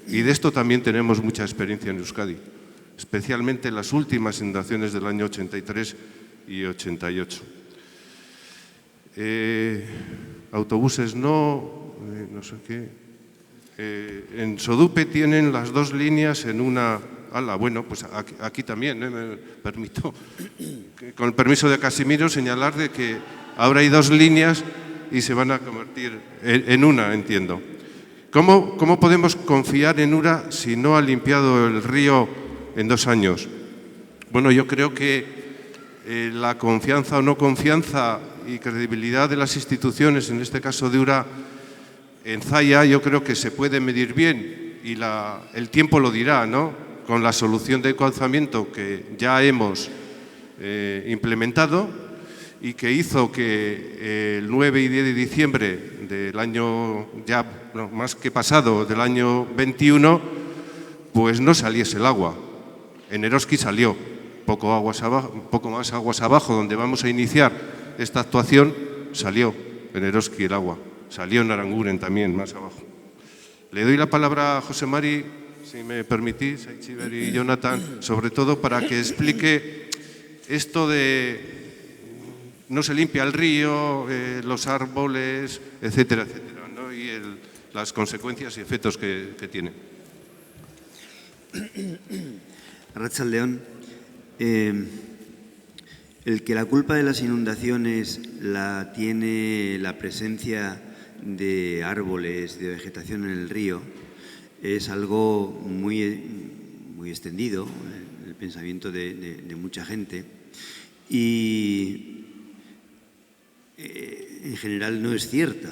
[SPEAKER 4] Y de esto también tenemos mucha experiencia en Euskadi, especialmente en las últimas inundaciones del año 83 y 88. Autobuses no sé qué. En Sodupe tienen las dos líneas en una ala. Bueno, pues aquí también, me permito, con el permiso de Casimiro, señalar de que ahora hay dos líneas y se van a convertir en una, entiendo. ¿Cómo podemos confiar en Ura si no ha limpiado el río en 2 años? Bueno, yo creo que la confianza o no confianza y credibilidad de las instituciones, en este caso de Ura, en Zalla, yo creo que se puede medir bien y el tiempo lo dirá, ¿no? Con la solución de encauzamiento que ya hemos implementado y que hizo que el 9 y 10 de diciembre del año ya más que pasado, del año 21, pues no saliese el agua. En Eroski salió, un poco más aguas abajo, donde vamos a iniciar esta actuación, salió en Eroski el agua. Salió en Aranguren también, más abajo. Le doy la palabra a José Mari si me permitís, Aichiber y Jonathan, sobre todo para que explique esto de no se limpia el río, los árboles, etcétera, etcétera, ¿no? Y las consecuencias y efectos que tiene.
[SPEAKER 6] Arratsaldeon, el que la culpa de las inundaciones la tiene la presencia de árboles, de vegetación en el río, es algo muy extendido, el pensamiento de mucha gente, y en general no es cierta.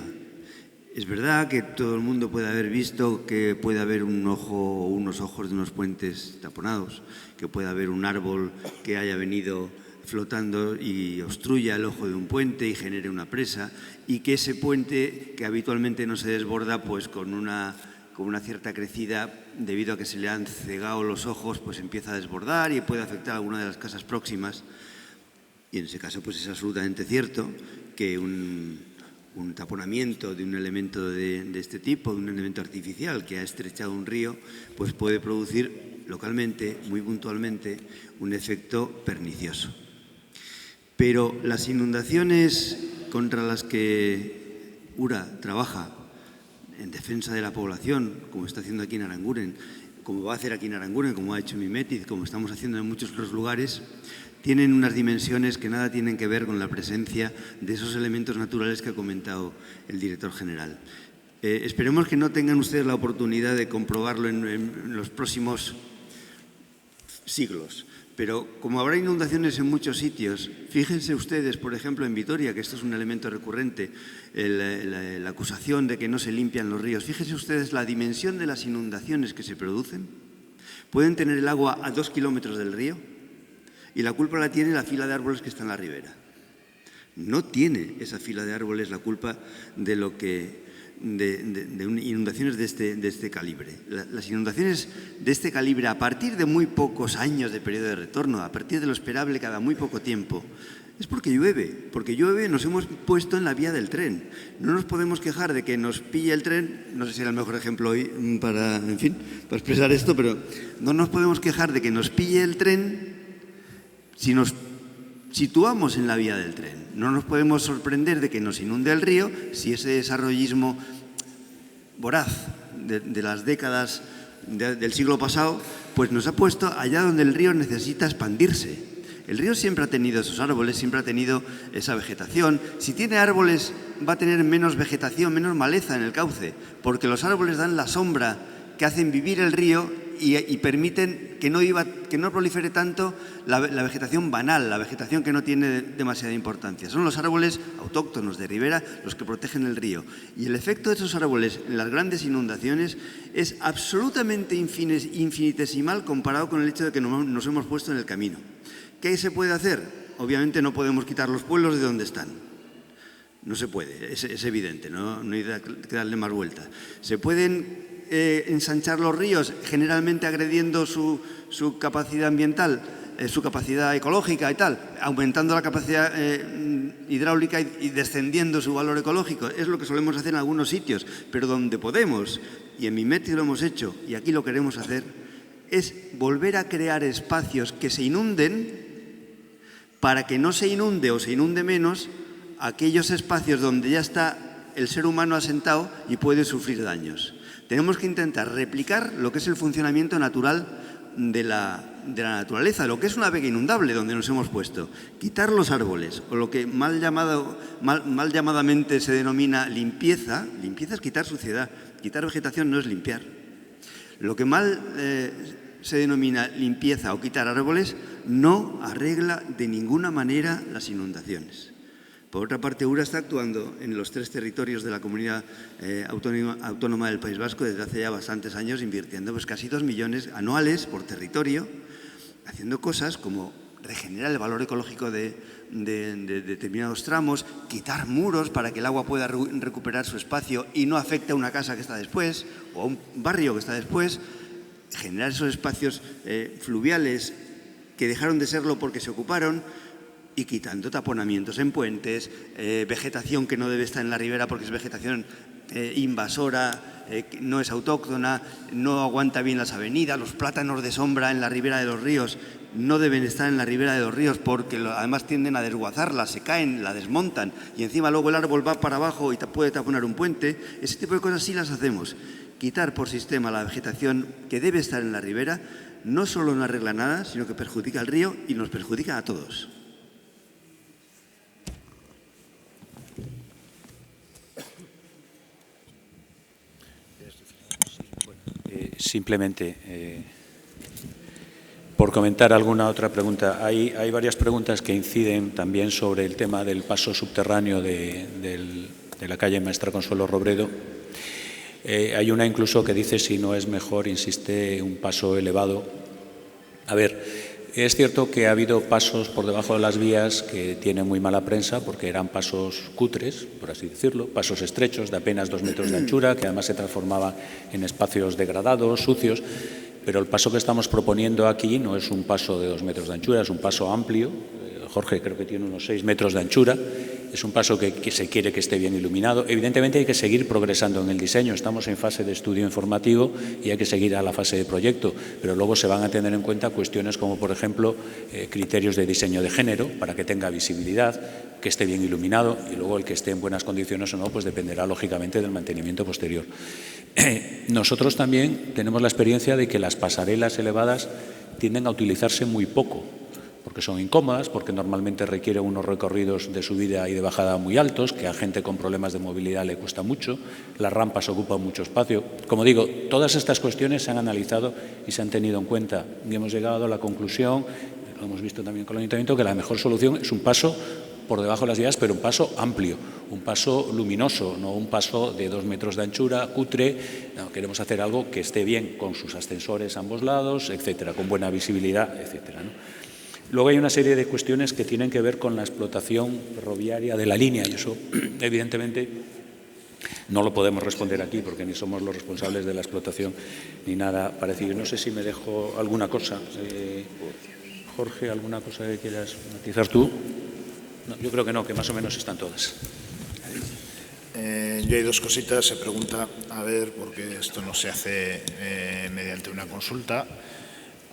[SPEAKER 6] Es verdad que todo el mundo puede haber visto que puede haber un ojo o unos ojos de unos puentes taponados, que puede haber un árbol que haya venido flotando y obstruya el ojo de un puente y genere una presa, y que ese puente, que habitualmente no se desborda, pues con una cierta crecida, debido a que se le han cegado los ojos, pues empieza a desbordar y puede afectar a alguna de las casas próximas. Y en ese caso pues es absolutamente cierto que un taponamiento de un elemento de este tipo, de un elemento artificial que ha estrechado un río, pues puede producir localmente, muy puntualmente, un efecto pernicioso. Pero las inundaciones contra las que URA trabaja en defensa de la población, como está haciendo aquí en Aranguren, como va a hacer aquí en Aranguren, como ha hecho en Mimetiz, como estamos haciendo en muchos otros lugares, tienen unas dimensiones que nada tienen que ver con la presencia de esos elementos naturales que ha comentado el director general. Esperemos que no tengan ustedes la oportunidad de comprobarlo en los próximos siglos, pero como habrá inundaciones en muchos sitios, fíjense ustedes, por ejemplo, en Vitoria, que esto es un elemento recurrente, la acusación de que no se limpian los ríos. Fíjense ustedes la dimensión de las inundaciones que se producen. Pueden tener el agua a 2 kilómetros del río, y la culpa la tiene la fila de árboles que está en la ribera. No tiene esa fila de árboles la culpa de inundaciones de este calibre. Las inundaciones de este calibre, a partir de muy pocos años de periodo de retorno, a partir de lo esperable cada muy poco tiempo, es porque llueve. Porque llueve, nos hemos puesto en la vía del tren. No nos podemos quejar de que nos pille el tren, no sé si era el mejor ejemplo hoy para expresar esto, pero no nos podemos quejar de que nos pille el tren si nos situamos en la vía del tren. No nos podemos sorprender de que nos inunde el río si ese desarrollismo voraz de las décadas del siglo pasado pues nos ha puesto allá donde el río necesita expandirse. El río siempre ha tenido esos árboles, siempre ha tenido esa vegetación. Si tiene árboles va a tener menos vegetación, menos maleza en el cauce, porque los árboles dan la sombra que hacen vivir el río y permiten que no prolifere tanto la vegetación banal, la vegetación que no tiene demasiada importancia. Son los árboles autóctonos de ribera los que protegen el río. Y el efecto de esos árboles en las grandes inundaciones es absolutamente infinitesimal comparado con el hecho de que nos hemos puesto en el camino. ¿Qué se puede hacer? Obviamente no podemos quitar los pueblos de donde están. No se puede, es evidente, no hay que darle más vuelta. Se pueden ensanchar los ríos, generalmente agrediendo su capacidad ambiental, su capacidad ecológica y tal, aumentando la capacidad hidráulica y descendiendo su valor ecológico. Es lo que solemos hacer en algunos sitios, pero donde podemos, y en Mimetiz lo hemos hecho y aquí lo queremos hacer, es volver a crear espacios que se inunden para que no se inunde o se inunde menos aquellos espacios donde ya está el ser humano asentado y puede sufrir daños. Tenemos que intentar replicar lo que es el funcionamiento natural de la naturaleza, lo que es una vega inundable donde nos hemos puesto. Quitar los árboles, o lo que mal llamadamente se denomina limpieza. Limpieza es quitar suciedad, quitar vegetación no es limpiar. Lo que mal se denomina limpieza o quitar árboles no arregla de ninguna manera las inundaciones. Por otra parte, URA está actuando en los 3 territorios de la comunidad autónoma del País Vasco desde hace ya bastantes años, invirtiendo pues casi 2 millones anuales por territorio, haciendo cosas como regenerar el valor ecológico de determinados tramos, quitar muros para que el agua pueda recuperar su espacio y no afecte a una casa que está después o a un barrio que está después, generar esos espacios fluviales que dejaron de serlo porque se ocuparon, y quitando taponamientos en puentes, vegetación que no debe estar en la ribera porque es vegetación invasora, no es autóctona, no aguanta bien las avenidas, los plátanos de sombra en la ribera de los ríos no deben estar en la ribera de los ríos porque además tienden a desguazarla, se caen, la desmontan y encima luego el árbol va para abajo y puede taponar un puente. Ese tipo de cosas sí las hacemos. Quitar por sistema la vegetación que debe estar en la ribera no solo no arregla nada, sino que perjudica al río y nos perjudica a todos.
[SPEAKER 2] Simplemente, por comentar alguna otra pregunta, hay varias preguntas que inciden también sobre el tema del paso subterráneo de la calle Maestra Consuelo Robredo. Hay una incluso que dice si no es mejor, insiste, un paso elevado. A ver, es cierto que ha habido pasos por debajo de las vías que tienen muy mala prensa porque eran pasos cutres, por así decirlo, pasos estrechos de apenas 2 metros de anchura, que además se transformaba en espacios degradados, sucios. Pero el paso que estamos proponiendo aquí no es un paso de 2 metros de anchura, es un paso amplio. Jorge creo que tiene unos 6 metros de anchura. Es un paso que se quiere que esté bien iluminado. Evidentemente hay que seguir progresando en el diseño. Estamos en fase de estudio informativo y hay que seguir a la fase de proyecto. Pero luego se van a tener en cuenta cuestiones como, por ejemplo, criterios de diseño de género para que tenga visibilidad, que esté bien iluminado y luego el que esté en buenas condiciones o no, pues dependerá lógicamente del mantenimiento posterior. Nosotros también tenemos la experiencia de que las pasarelas elevadas tienden a utilizarse muy poco, porque son incómodas, porque normalmente requieren unos recorridos de subida y de bajada muy altos, que a gente con problemas de movilidad le cuesta mucho, las rampas ocupan mucho espacio. Como digo, todas estas cuestiones se han analizado y se han tenido en cuenta y hemos llegado a la conclusión, lo hemos visto también con el Ayuntamiento, que la mejor solución es un paso por debajo de las vías, pero un paso amplio, un paso luminoso, no un paso de 2 metros de anchura, cutre. No, queremos hacer algo que esté bien con sus ascensores a ambos lados, etcétera, con buena visibilidad, etcétera, ¿no? Luego hay una serie de cuestiones que tienen que ver con la explotación ferroviaria de la línea y eso, evidentemente, no lo podemos responder aquí porque ni somos los responsables de la explotación ni nada parecido. No sé si me dejo alguna cosa. Jorge, ¿alguna cosa que quieras matizar tú? No, yo creo que no, que más o menos están todas.
[SPEAKER 1] Yo hay 2 cositas. Se pregunta, a ver, porque esto no se hace mediante una consulta.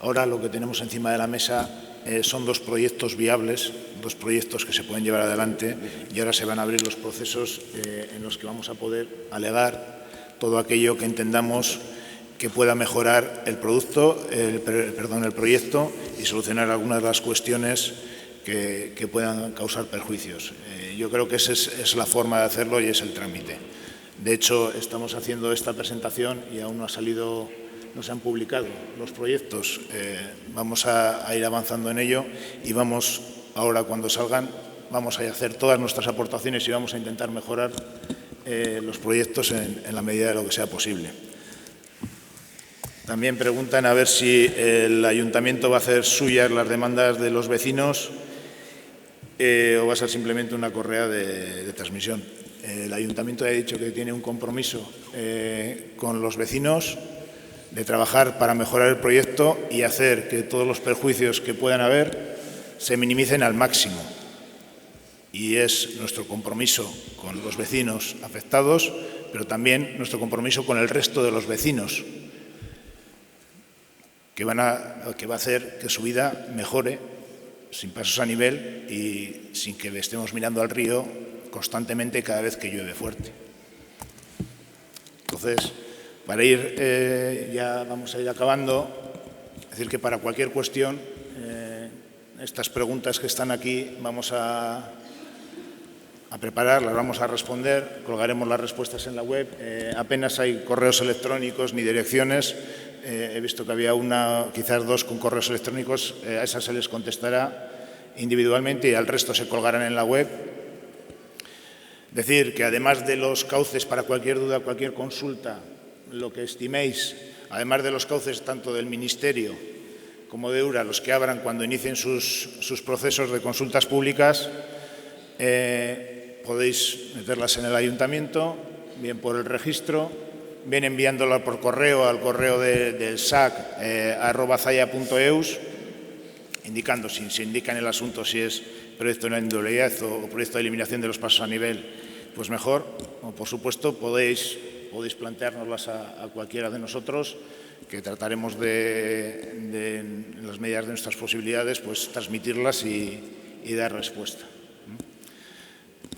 [SPEAKER 1] Ahora lo que tenemos encima de la mesa son 2 proyectos viables, 2 proyectos que se pueden llevar adelante y ahora se van a abrir los procesos en los que vamos a poder alegar todo aquello que entendamos que pueda mejorar el proyecto y solucionar algunas de las cuestiones que puedan causar perjuicios. Yo creo que esa es la forma de hacerlo y es el trámite. De hecho, estamos haciendo esta presentación y aún no ha salido, no se han publicado los proyectos. Vamos a ir avanzando en ello y vamos, ahora cuando salgan, vamos a hacer todas nuestras aportaciones y vamos a intentar mejorar los proyectos en la medida de lo que sea posible. También preguntan a ver si el Ayuntamiento va a hacer suyas las demandas de los vecinos o va a ser simplemente una correa de transmisión. El Ayuntamiento ha dicho que tiene un compromiso con los vecinos de trabajar para mejorar el proyecto y hacer que todos los perjuicios que puedan haber se minimicen al máximo. Y es nuestro compromiso con los vecinos afectados, pero también nuestro compromiso con el resto de los vecinos, que va a hacer que su vida mejore sin pasos a nivel y sin que estemos mirando al río constantemente cada vez que llueve fuerte. Entonces, para ir, ya vamos a ir acabando, decir que para cualquier cuestión, estas preguntas que están aquí vamos a prepararlas, vamos a responder, colgaremos las respuestas en la web. Apenas hay correos electrónicos ni direcciones. He visto que había quizás 2 con correos electrónicos. A esas se les contestará individualmente y al resto se colgarán en la web. Decir que además de los cauces para cualquier duda, cualquier consulta, lo que estiméis, además de los cauces tanto del Ministerio como de URA, los que abran cuando inicien sus procesos de consultas públicas, podéis meterlas en el Ayuntamiento, bien por el registro, bien enviándola por correo al correo del SAC @zaya.eus, indicando, si se indica en el asunto si es proyecto de indudabilidad o proyecto de eliminación de los pasos a nivel, pues mejor. O, por supuesto, podéis podéis planteárnoslas a cualquiera de nosotros, que trataremos de, en las medidas de nuestras posibilidades, pues transmitirlas y dar respuesta.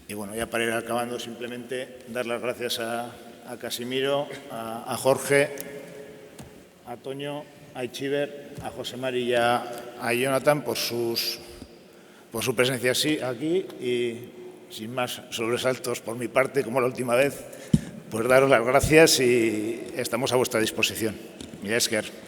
[SPEAKER 1] Y bueno, ya para ir acabando, simplemente dar las gracias a Casimiro, a Jorge, a Toño, a Itziber, a José Mari y a Jonathan por su presencia aquí, y sin más sobresaltos por mi parte, como la última vez, pues daros las gracias y estamos a vuestra disposición. Mila esker.